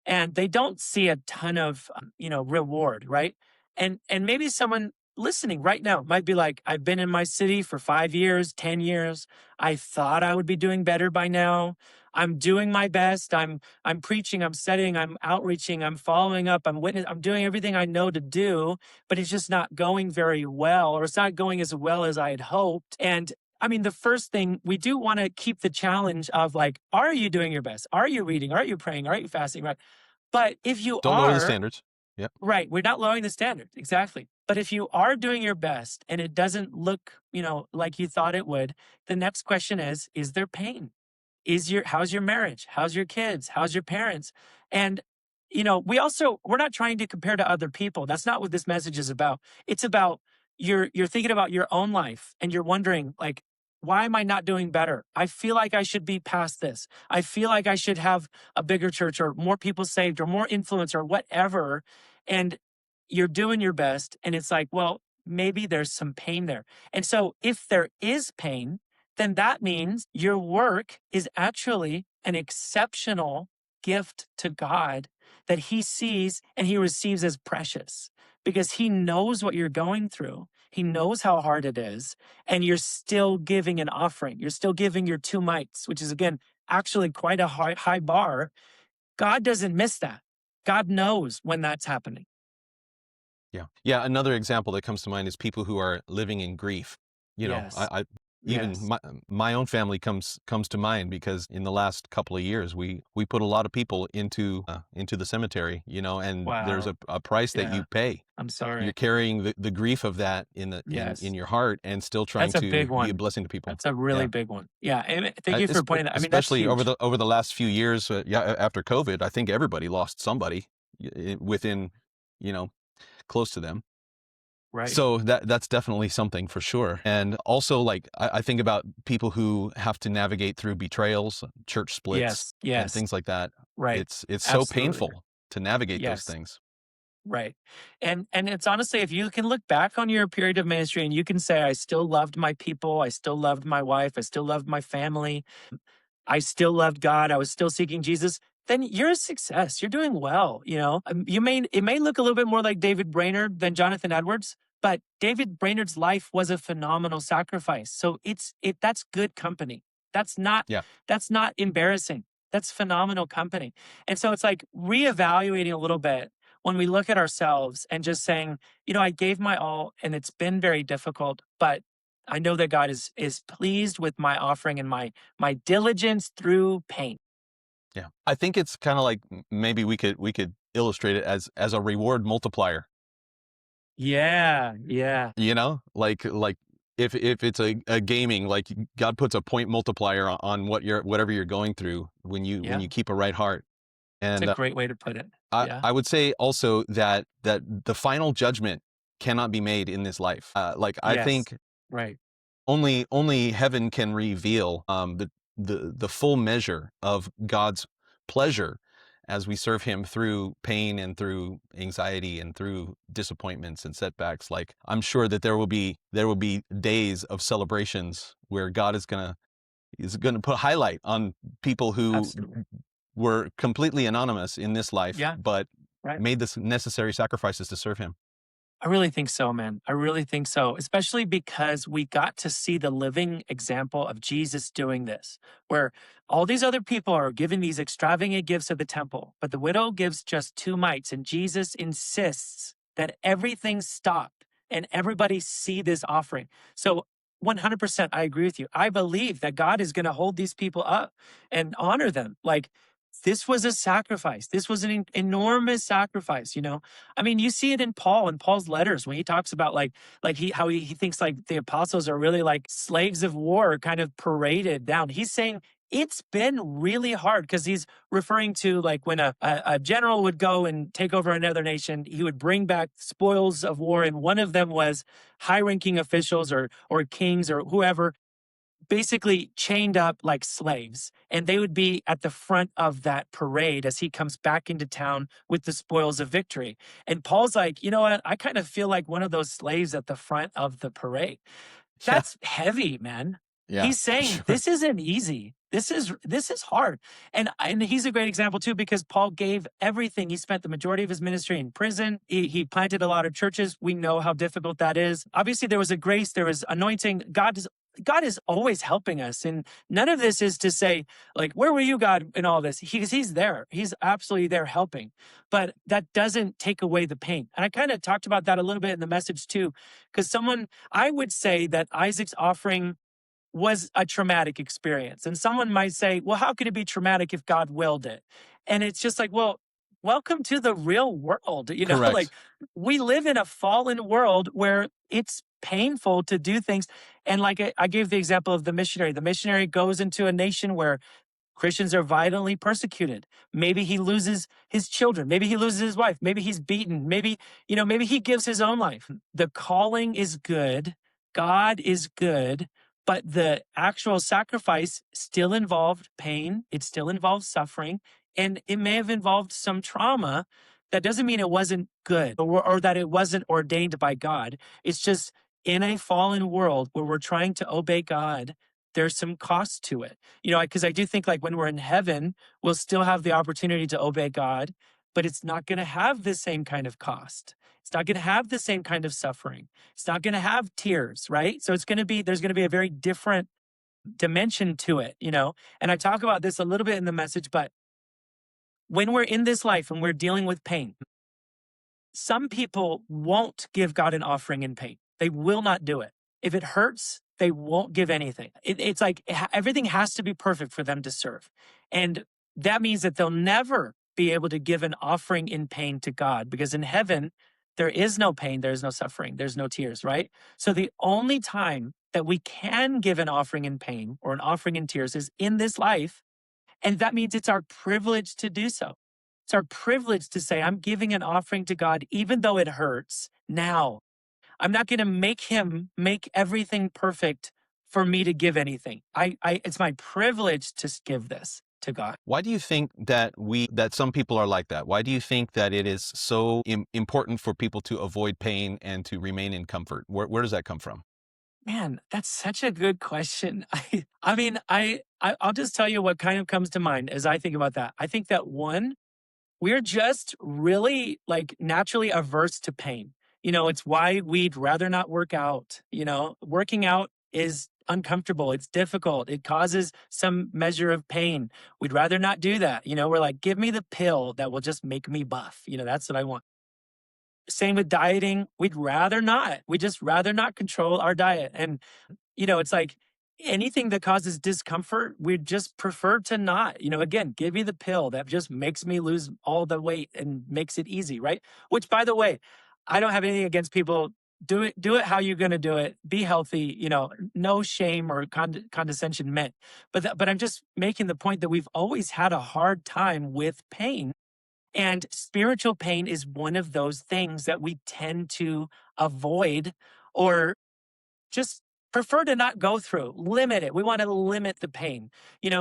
and they don't see a ton of, reward, right? And maybe someone listening right now might be like, I've been in my city for 5 years, 10 years. I thought I would be doing better by now. I'm doing my best. I'm preaching, I'm studying, I'm outreaching, I'm following up, I'm doing everything I know to do, but it's just not going very well, or it's not going as well as I had hoped. And I mean, the first thing we do want to keep the challenge of like, are you doing your best? Are you reading? Are you praying? Are you fasting? Right. But if you Don't lower the standards. Yep. Right. We're not lowering the standard. Exactly. But if you are doing your best and it doesn't look, like you thought it would, the next question is there pain? How's your marriage? How's your kids? How's your parents? And, we're not trying to compare to other people. That's not what this message is about. It's about you're thinking about your own life and you're wondering like, why am I not doing better? I feel like I should be past this. I feel like I should have a bigger church or more people saved or more influence or whatever. And you're doing your best. And it's like, well, maybe there's some pain there. And so if there is pain, then that means your work is actually an exceptional gift to God that he sees and he receives as precious because he knows what you're going through. He knows how hard it is. And you're still giving an offering. You're still giving your 2 mites, which is, again, actually quite a high bar. God doesn't miss that. God knows when that's happening. Yeah. Yeah. Another example that comes to mind is people who are living in grief. You know, Yes. I even Yes. my own family comes to mind because in the last couple of years we put a lot of people into the cemetery, you know, and there's Wow. a price that Yeah. you pay. I'm You're sorry. carrying the grief of that in Yes. your heart and still trying That's a to big be a one. blessing to people. That's a really Yeah. big one. Yeah. And thank you for pointing that. I mean, that's Especially huge. over the last few years, after COVID, I think everybody lost somebody within, you know, close to them. Right. So that's definitely something for sure. And also, like, I think about people who have to navigate through betrayals, church splits, Yes. and Yes. things like that. Right. It's so Absolutely. painful to navigate those Yes. things. Right. And it's honestly, if you can look back on your period of ministry and you can say, I still loved my people, I still loved my wife, I still loved my family, I still loved God, I was still seeking Jesus, then you're a success. You're doing well. You know, it may look a little bit more like David Brainerd than Jonathan Edwards, but David Brainerd's life was a phenomenal sacrifice. So that's good company. That's not Yeah. that's not embarrassing. That's phenomenal company. And so it's like reevaluating a little bit when we look at ourselves and just saying, you know, I gave my all and it's been very difficult, but I know that God is pleased with my offering and my diligence through pain. Yeah. I think it's kind of like maybe we could illustrate it as a reward multiplier. Yeah, yeah, You know, like if it's a gaming, like God puts a point multiplier on whatever you're going through when yeah. you keep a right heart. It's a And great way to put it. Yeah. I would say also that the final judgment cannot be made in this life. Like I Yes. think Right. only heaven can reveal the full measure of God's pleasure as we serve him through pain and through anxiety and through disappointments and setbacks. Like I'm sure that there will be days of celebrations where God is gonna put a highlight on people who Absolutely. were completely anonymous in this life, Yeah. but Right. made the necessary sacrifices to serve him. I really think so, man. I really think so, especially because we got to see the living example of Jesus doing this, where all these other people are giving these extravagant gifts at the temple, but the widow gives just 2 mites, and Jesus insists that everything stop and everybody see this offering. So 100%, I agree with you. I believe that God is going to hold these people up and honor them. Like, this was a sacrifice. This was an enormous sacrifice, you know? I mean, you see it in Paul in Paul's letters when he talks about he thinks like the apostles are really like slaves of war kind of paraded down. He's saying it's been really hard because he's referring to like when a general would go and take over another nation, he would bring back spoils of war. And one of them was high ranking officials or kings or whoever basically chained up like slaves. And they would be at the front of that parade as he comes back into town with the spoils of victory. And Paul's like, you know what? I kind of feel like one of those slaves at the front of the parade. Yeah. That's heavy, man. Yeah, He's for saying sure. this isn't easy. This is hard. And he's a great example too, because Paul gave everything. He spent the majority of his ministry in prison. He planted a lot of churches. We know how difficult that is. Obviously, there was a grace, there was anointing. God is always helping us. And none of this is to say, like, where were you, God, in all this? He's there. He's absolutely there helping. But that doesn't take away the pain. And I kind of talked about that a little bit in the message too, because I would say that Isaac's offering was a traumatic experience. And someone might say, well, how could it be traumatic if God willed it? And it's just like, well, welcome to the real world. You know, like Correct. we live in a fallen world where it's painful to do things. And like I gave the example of the missionary. The missionary goes into a nation where Christians are violently persecuted. Maybe he loses his children. Maybe he loses his wife. Maybe he's beaten. Maybe he gives his own life. The calling is good. God is good. But the actual sacrifice still involved pain. It still involved suffering. And it may have involved some trauma. That doesn't mean it wasn't good or that it wasn't ordained by God. It's just in a fallen world where we're trying to obey God, there's some cost to it. Because I do think like when we're in heaven, we'll still have the opportunity to obey God, but it's not going to have the same kind of cost. It's not going to have the same kind of suffering. It's not going to have tears, right? So there's going to be a very different dimension to it, And I talk about this a little bit in the message, but when we're in this life and we're dealing with pain, some people won't give God an offering in pain. They will not do it. If it hurts, they won't give anything. It's like everything has to be perfect for them to serve. And that means that they'll never be able to give an offering in pain to God, because in heaven, there is no pain, there is no suffering, there's no tears, right? So the only time that we can give an offering in pain or an offering in tears is in this life. And that means it's our privilege to do so. It's our privilege to say, I'm giving an offering to God, even though it hurts now. I'm not going to make him make everything perfect for me to give anything. It's my privilege to give this to God. Why do you think that some people are like that? Why do you think that it is so important for people to avoid pain and to remain in comfort? Where does that come from? Man, that's such a good question. I'll just tell you what kind of comes to mind as I think about that. I think that one, we're just really like naturally averse to pain. It's why we'd rather not work out. Working out is uncomfortable. It's difficult. It causes some measure of pain. We'd rather not do that. We're like, give me the pill that will just make me buff. That's what I want. Same with dieting. We'd rather not. We just rather not control our diet. And, it's like anything that causes discomfort, we'd just prefer to not. Again, give me the pill that just makes me lose all the weight and makes it easy, right? Which, by the way, I don't have anything against people. Do it how you're going to do it. Be healthy, no shame or condescension meant. But I'm just making the point that we've always had a hard time with pain. And spiritual pain is one of those things that we tend to avoid or just prefer to not go through, limit it. We want to limit the pain.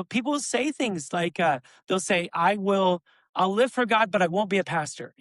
People say things like, they'll say, I'll live for God, but I won't be a pastor,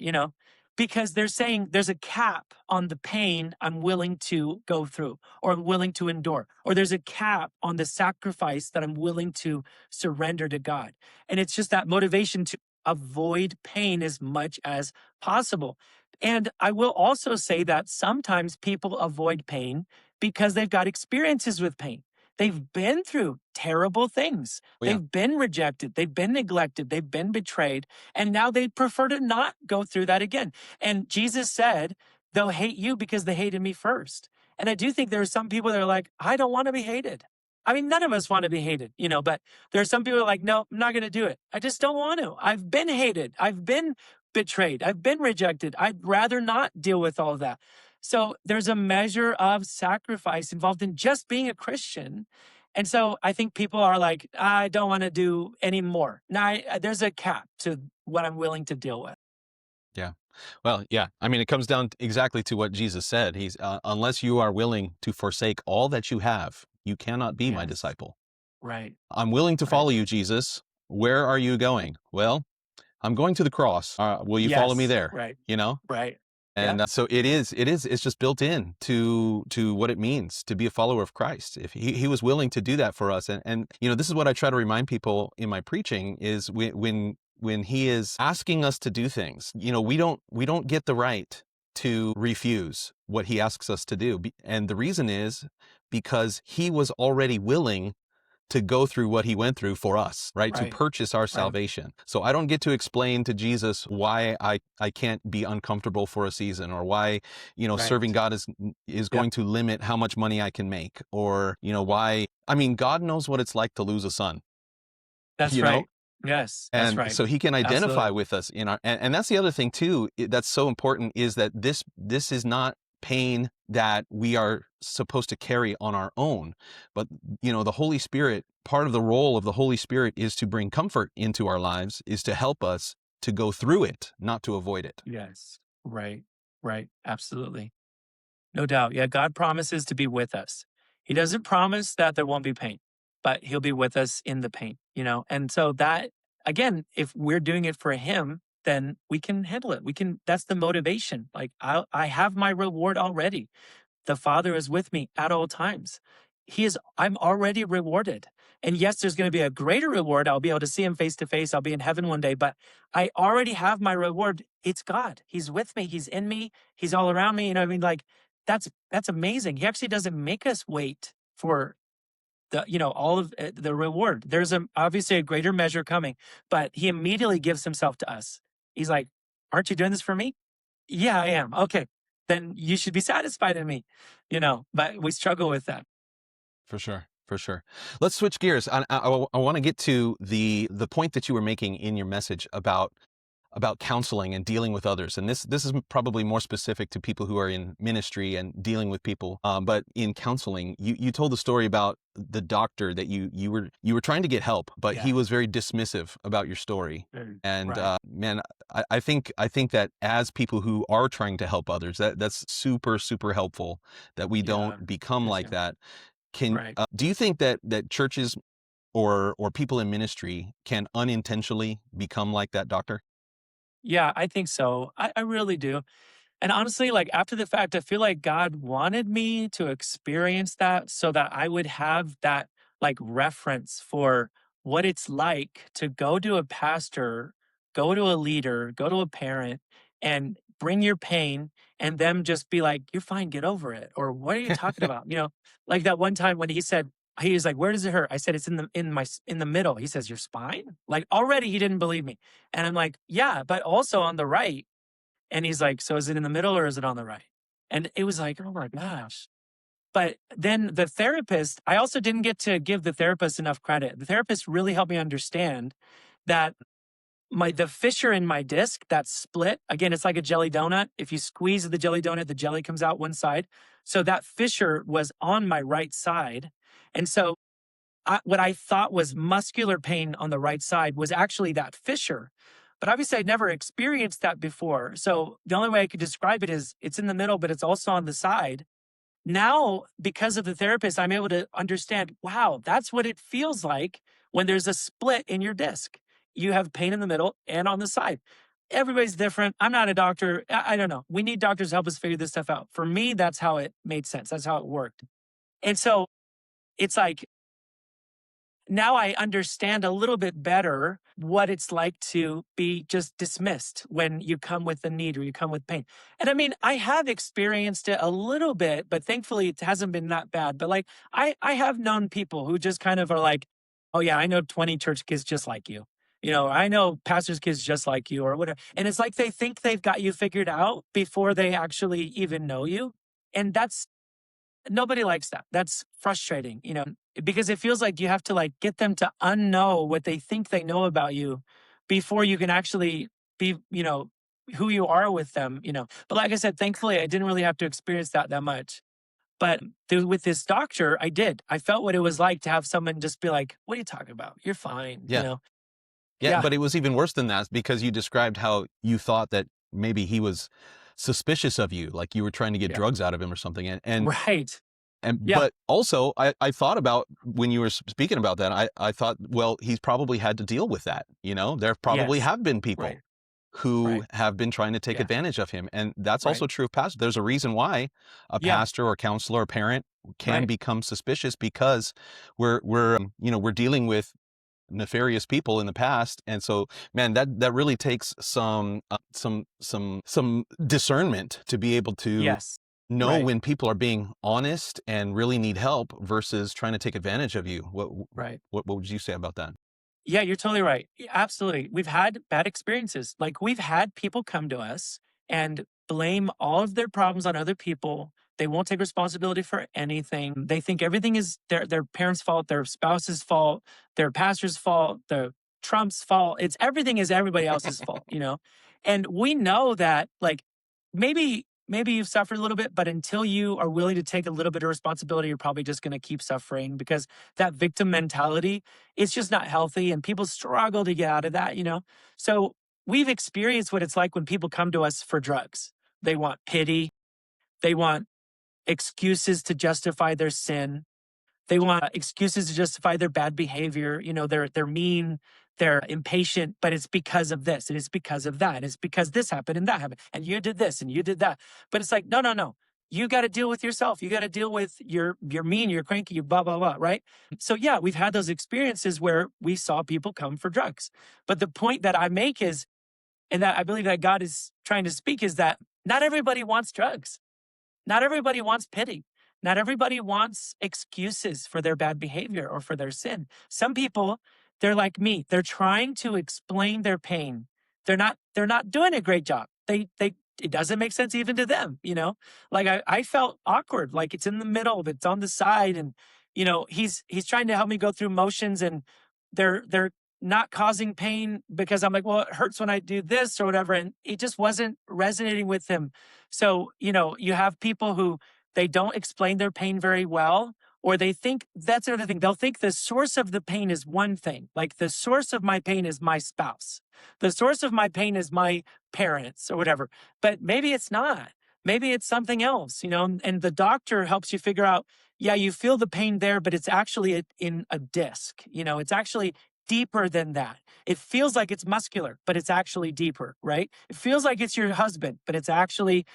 because they're saying there's a cap on the pain I'm willing to go through or I'm willing to endure, or there's a cap on the sacrifice that I'm willing to surrender to God. And it's just that motivation to avoid pain as much as possible. And I will also say that sometimes people avoid pain because they've got experiences with pain. They've been through terrible things. Yeah. They've been rejected. They've been neglected. They've been betrayed. And now they prefer to not go through that again. And Jesus said, they'll hate you because they hated me first. And I do think there are some people that are like, I don't want to be hated. I mean, none of us want to be hated, but there are some people who are like, no, I'm not going to do it. I just don't want to. I've been hated. I've been betrayed. I've been rejected. I'd rather not deal with all of that. So there's a measure of sacrifice involved in just being a Christian. And so I think people are like, I don't want to do any more. Now, there's a cap to what I'm willing to deal with. Yeah. Well, yeah. I mean, it comes down exactly to what Jesus said. He's unless you are willing to forsake all that you have, you cannot be my disciple. Right. I'm willing to follow you, Jesus. Where are you going? Well, I'm going to the cross. Will you follow me there? Right. Right. And so it's just built in to what it means to be a follower of Christ. If he was willing to do that for us. And this is what I try to remind people in my preaching is when he is asking us to do things, we don't get the right to refuse what he asks us to do. And the reason is because he was already willing to go through what he went through for us, right? To purchase our salvation. So I don't get to explain to Jesus why I can't be uncomfortable for a season, or why, serving God is going to limit how much money I can make, or, why, God knows what it's like to lose a son. That's right. Yes, that's right. So he can identify with us in our, and that's the other thing too, that's so important, is that this is not pain that we are supposed to carry on our own, but the Holy Spirit, part of the role of the Holy Spirit is to bring comfort into our lives, is to help us to go through it, not to avoid it. Yes. Right. Absolutely. No doubt. Yeah. God promises to be with us. He doesn't promise that there won't be pain, but he'll be with us in the pain, And so that, again, if we're doing it for him, then we can handle it. That's the motivation. Like I have my reward already. The Father is with me at all times. I'm already rewarded. And yes, there's going to be a greater reward. I'll be able to see him face to face. I'll be in heaven one day, but I already have my reward. It's God. He's with me. He's in me. He's all around me. I mean, like that's amazing. He actually doesn't make us wait for all of the reward. There's obviously a greater measure coming, but he immediately gives himself to us. He's like, aren't you doing this for me? Yeah, I am. Okay. Then you should be satisfied in me, but we struggle with that. For sure. For sure. Let's switch gears. I want to get to the point that you were making in your message about counseling and dealing with others. And this is probably more specific to people who are in ministry and dealing with people. But in counseling, you told the story about the doctor that you were trying to get help, but he was very dismissive about your story. And Right. man, I think that as people who are trying to help others, that's super, super helpful that we Yeah. don't become Me like too. that. Right. Do you think that churches or people in ministry can unintentionally become like that doctor? Yeah, I think so. I really do. And honestly, like after the fact, I feel like God wanted me to experience that so that I would have that like reference for what it's like to go to a pastor, go to a leader, go to a parent, and bring your pain and them just be like, you're fine, get over it. Or what are you talking about? Like that one time when he was like, where does it hurt? I said, it's in the middle. He says, your spine? Like already he didn't believe me. And I'm like, yeah, but also on the right. And he's like, so is it in the middle or is it on the right? And it was like, oh my gosh. But then the therapist, I also didn't get to give the therapist enough credit. The therapist really helped me understand that the fissure in my disc, that split, again, it's like a jelly donut. If you squeeze the jelly donut, the jelly comes out one side. So that fissure was on my right side. And so what I thought was muscular pain on the right side was actually that fissure. But obviously, I'd never experienced that before. So the only way I could describe it is it's in the middle, but it's also on the side. Now, because of the therapist, I'm able to understand, wow, that's what it feels like when there's a split in your disc. You have pain in the middle and on the side. Everybody's different. I'm not a doctor. I don't know. We need doctors to help us figure this stuff out. For me, that's how it made sense. That's how it worked. And so it's like, now I understand a little bit better what it's like to be just dismissed when you come with a need or you come with pain. And I mean, I have experienced it a little bit, but thankfully it hasn't been that bad. But like, I have known people who just kind of are like, oh yeah, I know 20 church kids just like you. I know pastors' kids just like you or whatever. And it's like they think they've got you figured out before they actually even know you. And nobody likes that. That's frustrating, because it feels like you have to like get them to unknow what they think they know about you before you can actually be, who you are with them. But like I said, thankfully, I didn't really have to experience that much. But with this doctor, I did. I felt what it was like to have someone just be like, "What are you talking about? You're fine." Yeah. Yeah, Yeah. but it was even worse than that because you described how you thought that maybe he was suspicious of you, like you were trying to get Yeah. drugs out of him or something. Right. And Yeah. but also I thought about when you were speaking about that, I thought, well, he's probably had to deal with that. There probably Yes. have been Right. people who Right. have been trying to take Yeah. advantage of him. And that's Right. also true of pastors. There's a reason why a Yeah. pastor or counselor or parent can Right. become suspicious because we're dealing with nefarious people in the past. And so, man, that really takes some discernment to be able to Yes. know Right. when people are being honest and really need help versus trying to take advantage of you. Right. What would you say about that? Yeah, you're totally right. Absolutely. We've had bad experiences. Like we've had people come to us and blame all of their problems on other people. They won't take responsibility for anything. They think everything is their parents' fault, their spouse's fault, their pastor's fault, the Trump's fault. It's everything is everybody else's fault. And we know that like maybe you've suffered a little bit, but until you are willing to take a little bit of responsibility, you're probably just going to keep suffering because that victim mentality, it's just not healthy and people struggle to get out of that. So we've experienced what it's like when people come to us for drugs. They want pity, they want excuses to justify their sin. They want excuses to justify their bad behavior. They're mean, they're impatient, but it's because of this and it's because of that. It's because this happened and that happened and you did this and you did that. But it's like, no, no, no. You got to deal with yourself. You got to deal with you're mean, you're cranky, you blah, blah, blah, right? So yeah, we've had those experiences where we saw people come for drugs. But the point that I make is, and that I believe that God is trying to speak, is that not everybody wants drugs. Not everybody wants pity. Not everybody wants excuses for their bad behavior or for their sin. Some people, they're like me. They're trying to explain their pain. They're not doing a great job. It doesn't make sense even to them, Like I felt awkward, like it's in the middle, it's on the side. And, he's trying to help me go through motions, and they're not causing pain because I'm like, well, it hurts when I do this or whatever. And it just wasn't resonating with him. So, you have people who they don't explain their pain very well, or they think that's another thing. They'll think the source of the pain is one thing. Like the source of my pain is my spouse. The source of my pain is my parents or whatever. But maybe it's not. Maybe it's something else, and the doctor helps you figure out, yeah, you feel the pain there, but it's actually in a disc. It's actually deeper than that. It feels like it's muscular, but it's actually deeper, right? It feels like it's your husband, but it's actually,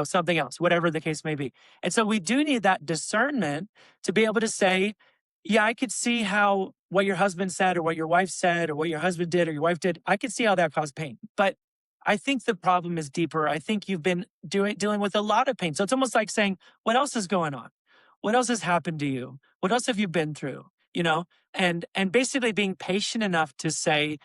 something else, whatever the case may be. And so we do need that discernment to be able to say, yeah, I could see how what your husband said or what your wife said or what your husband did or your wife did, I could see how that caused pain. But I think the problem is deeper. I think you've been dealing with a lot of pain. So it's almost like saying, what else is going on? What else has happened to you? What else have you been through? And basically being patient enough to say,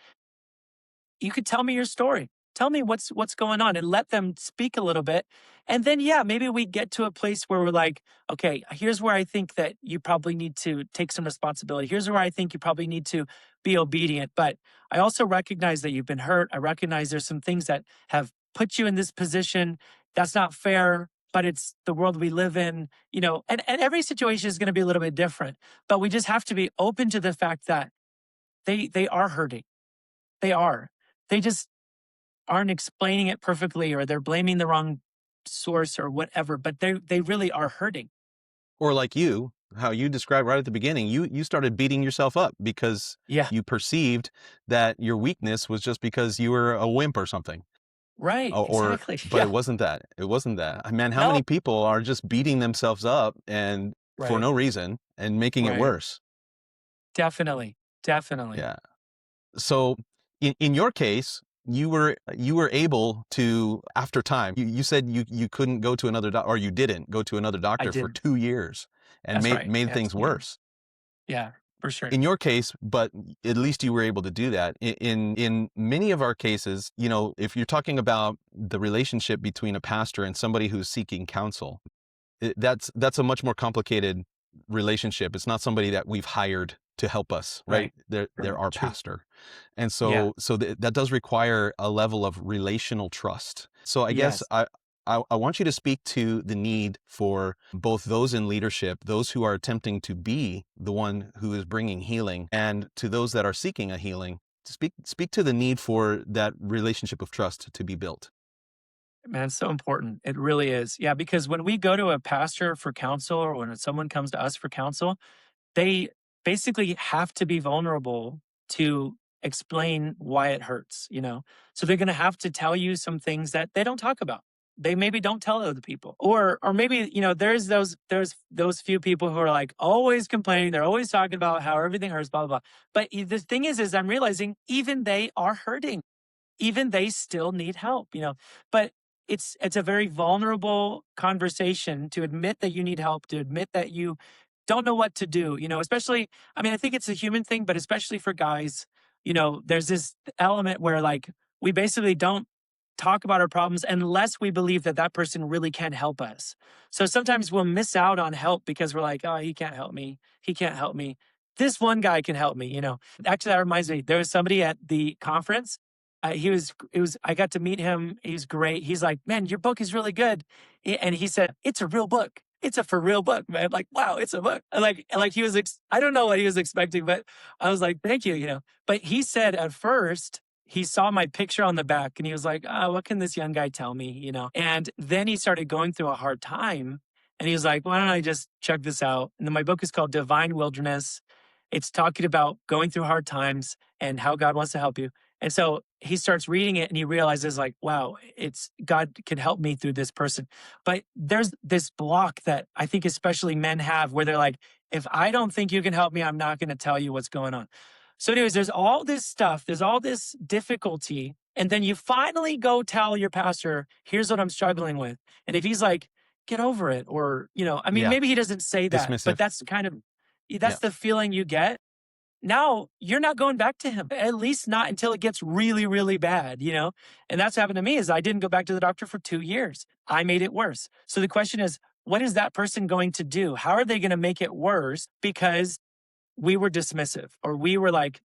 you could tell me your story. Tell me what's going on, and let them speak a little bit. And then, yeah, maybe we get to a place where we're like, okay, here's where I think that you probably need to take some responsibility. Here's where I think you probably need to be obedient. But I also recognize that you've been hurt. I recognize there's some things that have put you in this position. That's not fair, but it's the world we live in, and every situation is going to be a little bit different. But we just have to be open to the fact that they are hurting. They are. They just aren't explaining it perfectly, or they're blaming the wrong source or whatever, but they really are hurting. Or like you, how you described right at the beginning, you started beating yourself up because Yeah, you perceived that your weakness was just because you were a wimp or something. right. Exactly. But Yeah. it wasn't that. It wasn't that. Man, how No. many people are just beating themselves up and for Right. no reason and making it Right. worse? Definitely. Definitely. Yeah. So in your case, you were able to, after time, you said you couldn't go to another doctor, or you didn't go to another I doctor for didn't. 2 years, and That's right. made Yeah. things Yeah. worse. Yeah. For sure. In your case, but at least you were able to do that. In many of our cases, if you're talking about the relationship between a pastor and somebody who's seeking counsel, that's a much more complicated relationship. It's not somebody that we've hired to help us, right? Right. They're Right. our True. pastor. And Yeah. so that does require a level of relational trust. So I guess Yes. I want you to speak to the need for both those in leadership, those who are attempting to be the one who is bringing healing, and to those that are seeking a healing. Speak to the need for that relationship of trust to be built. Man, it's so important. It really is. Yeah. Because when we go to a pastor for counsel, or when someone comes to us for counsel, they basically have to be vulnerable to explain why it hurts. So they're going to have to tell you some things that they don't talk about. They maybe don't tell other people. Or maybe, there's those few people who are like always complaining, they're always talking about how everything hurts, blah, blah, blah. But the thing is I'm realizing even they are hurting. Even they still need help. But it's a very vulnerable conversation to admit that you need help, to admit that you don't know what to do. Especially, I mean, I think it's a human thing, but especially for guys, there's this element where like we basically don't talk about our problems unless we believe that that person really can help us. So sometimes we'll miss out on help because we're like, oh, he can't help me. He can't help me. This one guy can help me. Actually, that reminds me, there was somebody at the conference. I got to meet him. He's great. He's like, man, your book is really good. And he said, it's a real book. It's a for real book, man. Like, wow, it's a book. And like he was, I don't know what he was expecting, but I was like, thank you. But he said at first, he saw my picture on the back and he was like, oh, what can this young guy tell me? And then he started going through a hard time. And he's like, why don't I just check this out? And then my book is called Divine Wilderness. It's talking about going through hard times and how God wants to help you. And so he starts reading it and he realizes, like, wow, it's God can help me through this person. But there's this block that I think especially men have where they're like, if I don't think you can help me, I'm not going to tell you what's going on. So, anyways, there's all this stuff, there's all this difficulty. And then you finally go tell your pastor, here's what I'm struggling with. And if he's like, get over it, or, I mean, Yeah. maybe he doesn't say that, Dismissive. but that's Yeah. the feeling you get. Now you're not going back to him, at least not until it gets really, really bad, And that's happened to me is I didn't go back to the doctor for 2 years. I made it worse. So the question is, what is that person going to do? How are they going to make it worse? Because we were dismissive, or we were like,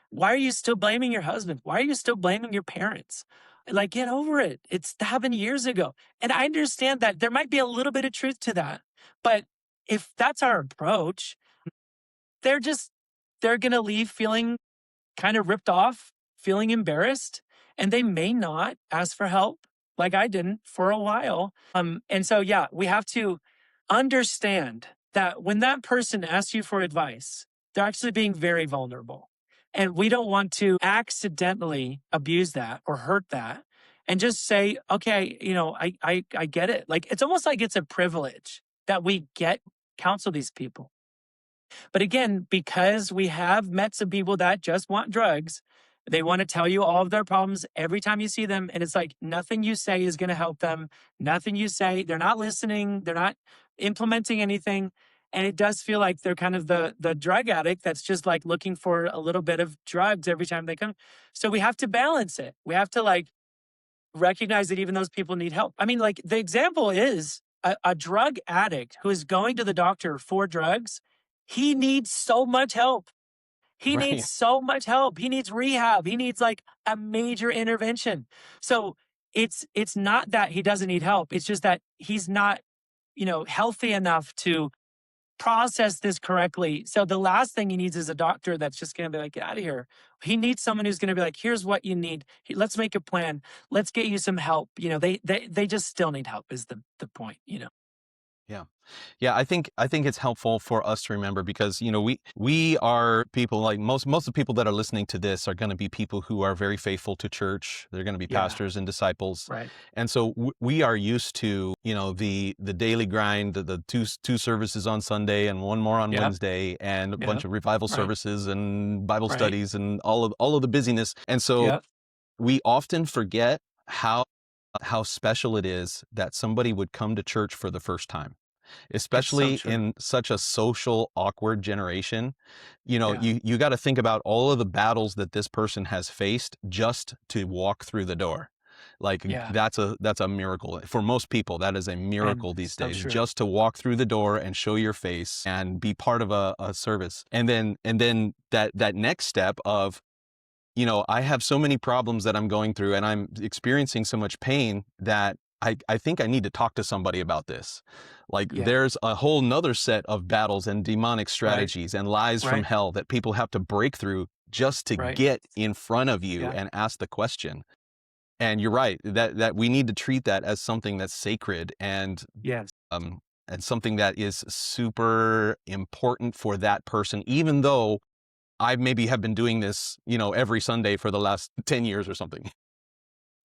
why are you still blaming your husband? Why are you still blaming your parents? Like, get over it. It's happened years ago. And I understand that there might be a little bit of truth to that. But if that's our approach, they're going to leave feeling kind of ripped off, feeling embarrassed, and they may not ask for help like I didn't for a while. And so, yeah, we have to understand that when that person asks you for advice, they're actually being very vulnerable. And we don't want to accidentally abuse that or hurt that and just say, okay, I get it. Like, it's almost like it's a privilege that we get counsel these people. But again, because we have met some people that just want drugs, they want to tell you all of their problems every time you see them. And it's like nothing you say is going to help them. Nothing you say, they're not listening. They're not implementing anything. And it does feel like they're kind of the drug addict that's just like looking for a little bit of drugs every time they come. So we have to balance it. We have to like recognize that even those people need help. I mean, like the example is a drug addict who is going to the doctor for drugs. He needs so much help. He Right. needs so much help. He needs rehab. He needs like a major intervention. So it's not that he doesn't need help. It's just that he's not, healthy enough to process this correctly. So the last thing he needs is a doctor that's just going to be like, get out of here. He needs someone who's going to be like, here's what you need. Let's make a plan. Let's get you some help. They just still need help is the point, Yeah. Yeah, I think it's helpful for us to remember because, we are people like most of the people that are listening to this are going to be people who are very faithful to church. They're going to be Yeah. pastors and disciples. Right. And so we are used to, the daily grind, the two services on Sunday and one more on Yep. Wednesday and a Yep. bunch of revival Right. services and Bible Right. studies and all of the busyness. And so Yep. we often forget how special it is that somebody would come to church for the first time. Especially true. in such a social, awkward generation, Yeah. you got to think about all of the battles that this person has faced just to walk through the door. Like Yeah. that's a miracle for most people. That is a miracle these so days, true. just to walk through the door and show your face and be part of a service. And then that next step of, I have so many problems that I'm going through and I'm experiencing so much pain that I think I need to talk to somebody about this. Like Yeah. there's a whole nother set of battles and demonic strategies and lies from Right. hell that people have to break through just to Right. get in front of you Yeah. and ask the question. And you're right that we need to treat that as something that's sacred and Yes. something that is super important for that person, even though I maybe have been doing this, every Sunday for the last 10 years or something.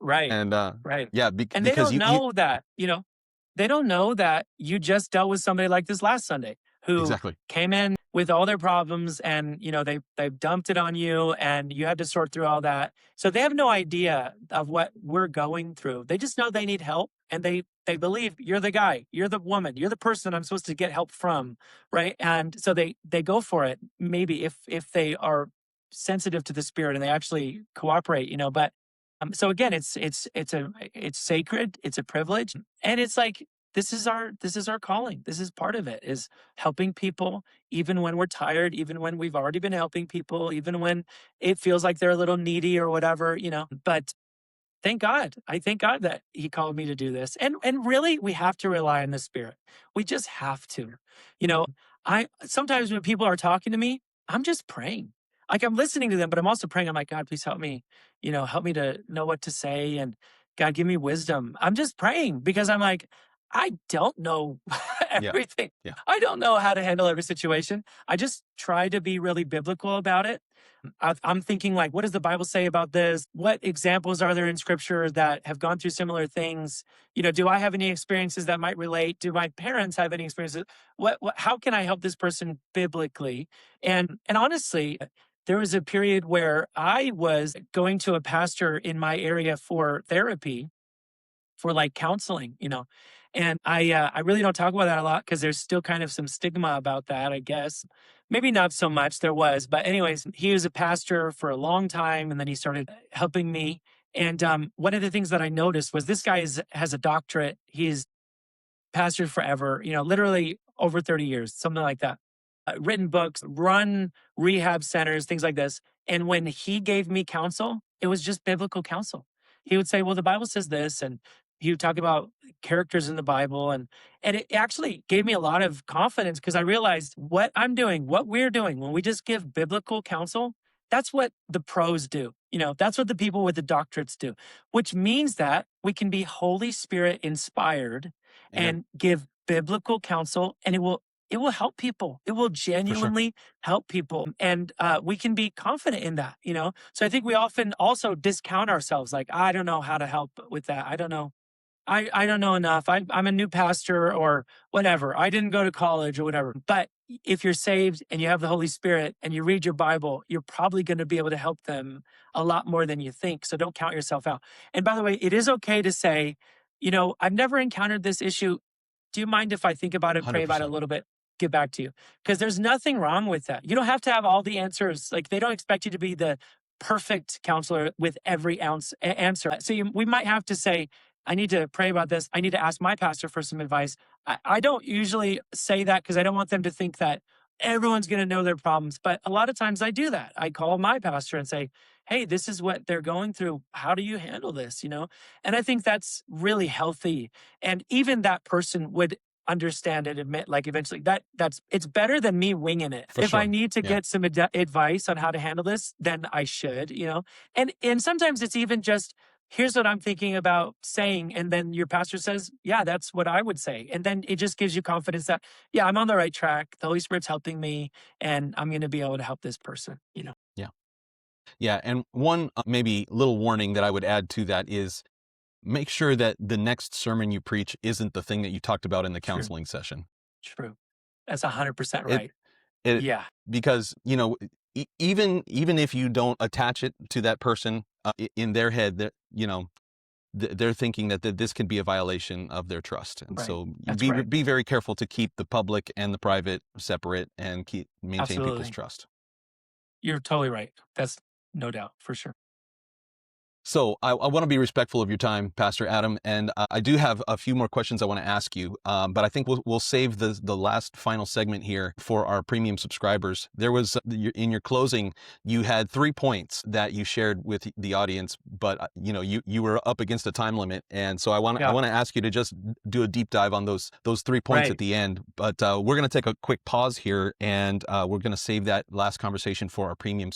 Right. And Right. yeah, And they because don't know that, they don't know that you just dealt with somebody like this last Sunday who exactly. came in with all their problems and, they dumped it on you and you had to sort through all that. So they have no idea of what we're going through. They just know they need help and they believe you're the guy, you're the woman, you're the person I'm supposed to get help from. Right. And so they go for it. Maybe if they are sensitive to the spirit and they actually cooperate, but so again, it's sacred, it's a privilege, and it's like this is our calling. This is part of it is helping people, even when we're tired, even when we've already been helping people, even when it feels like they're a little needy or whatever, But thank God, I thank God that He called me to do this, and really, we have to rely on the Spirit. We just have to, I sometimes when people are talking to me, I'm just praying. Like I'm listening to them, but I'm also praying. I'm like, God, please help me, help me to know what to say. And God, give me wisdom. I'm just praying because I'm like, I don't know Yeah. everything. Yeah. I don't know how to handle every situation. I just try to be really biblical about it. I'm thinking like, what does the Bible say about this? What examples are there in scripture that have gone through similar things? Do I have any experiences that might relate? Do my parents have any experiences? How can I help this person biblically? And honestly, there was a period where I was going to a pastor in my area for therapy, for like counseling. And I really don't talk about that a lot because there's still kind of some stigma about that, I guess. Maybe not so much, there was, but anyways, he was a pastor for a long time, and then he started helping me. And one of the things that I noticed was this guy has a doctorate. He's pastored forever, literally over 30 years, something like that. Written books, run rehab centers, things like this. And when he gave me counsel, it was just biblical counsel. He would say, well, the Bible says this. And he would talk about characters in the Bible. And it actually gave me a lot of confidence because I realized what I'm doing, what we're doing, when we just give biblical counsel, that's what the pros do. That's what the people with the doctorates do, which means that we can be Holy Spirit inspired Amen. and give biblical counsel, and it will help people. It will For sure. genuinely help people. And we can be confident in that. So I think we often also discount ourselves. Like, I don't know how to help with that. I don't know. I don't know enough. I'm a new pastor or whatever. I didn't go to college or whatever. But if you're saved and you have the Holy Spirit and you read your Bible, you're probably going to be able to help them a lot more than you think. So don't count yourself out. And by the way, it is okay to say, I've never encountered this issue. Do you mind if I think about it, pray about it a 100%. little bit, get back to you? Because there's nothing wrong with that. You don't have to have all the answers. Like, they don't expect you to be the perfect counselor with every answer. So we might have to say, I need to pray about this. I need to ask my pastor for some advice. I don't usually say that because I don't want them to think that everyone's going to know their problems. But a lot of times I do that. I call my pastor and say, hey, this is what they're going through. How do you handle this? And I think that's really healthy. And even that person would understand and admit, like, eventually it's better than me winging it. For If I sure. need to Yeah. get some advice on how to handle this, then I should. And sometimes it's even just, here's what I'm thinking about saying. And then your pastor says, yeah, that's what I would say. And then it just gives you confidence that, yeah, I'm on the right track. The Holy Spirit's helping me and I'm going to be able to help this person. Yeah. Yeah. And one maybe little warning that I would add to that is make sure that the next sermon you preach isn't the thing that you talked about in the True. counseling session. True. That's 100% It, right. it Yeah. because even if you don't attach it to that person in their head, that they're thinking that this can be a violation of their trust, and Right. so That's right. be very careful to keep the public and the private separate and maintain people's Absolutely. trust. You're totally right. That's no doubt, for sure. So I want to be respectful of your time, Pastor Adam, and I do have a few more questions I want to ask you, but I think we'll save the last final segment here for our premium subscribers. There was, in your closing, you had 3 points that you shared with the audience, but you were up against a time limit, and so I want to ask you to just do a deep dive on those 3 points Right. at the end. But we're going to take a quick pause here, and we're going to save that last conversation for our premium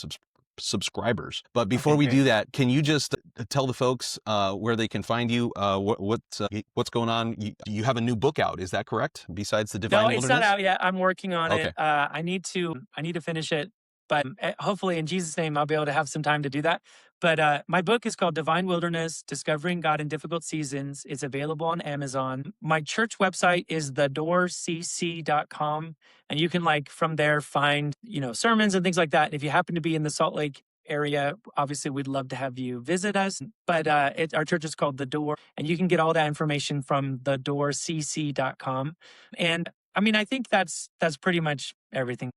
subscribers. But before we great. do that, can you just tell the folks where they can find you? What's going on? You have a new book out, is that correct? Besides the Divine No, Wilderness? it's not out yet. I'm working on Okay. it. I need to finish it, but hopefully in Jesus' name, I'll be able to have some time to do that. But my book is called Divine Wilderness, Discovering God in Difficult Seasons. It's available on Amazon. My church website is thedoorcc.com. And you can from there find, sermons and things like that. And if you happen to be in the Salt Lake area, obviously we'd love to have you visit us. But our church is called The Door, and you can get all that information from thedoorcc.com. And I think that's pretty much everything.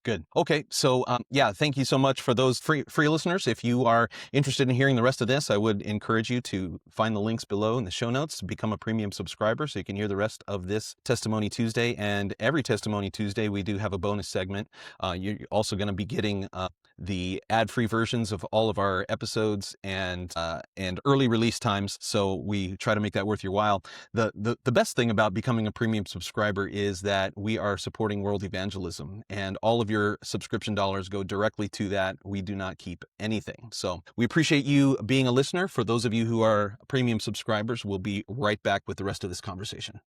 Good. Okay. So, thank you so much for those free listeners. If you are interested in hearing the rest of this, I would encourage you to find the links below in the show notes to become a premium subscriber so you can hear the rest of this Testimony Tuesday. And every Testimony Tuesday, we do have a bonus segment. You're also going to be getting the ad-free versions of all of our episodes and early release times. So we try to make that worth your while. The best thing about becoming a premium subscriber is that we are supporting world evangelism, and all of your subscription dollars go directly to that. We do not keep anything. So we appreciate you being a listener. For those of you who are premium subscribers, we'll be right back with the rest of this conversation.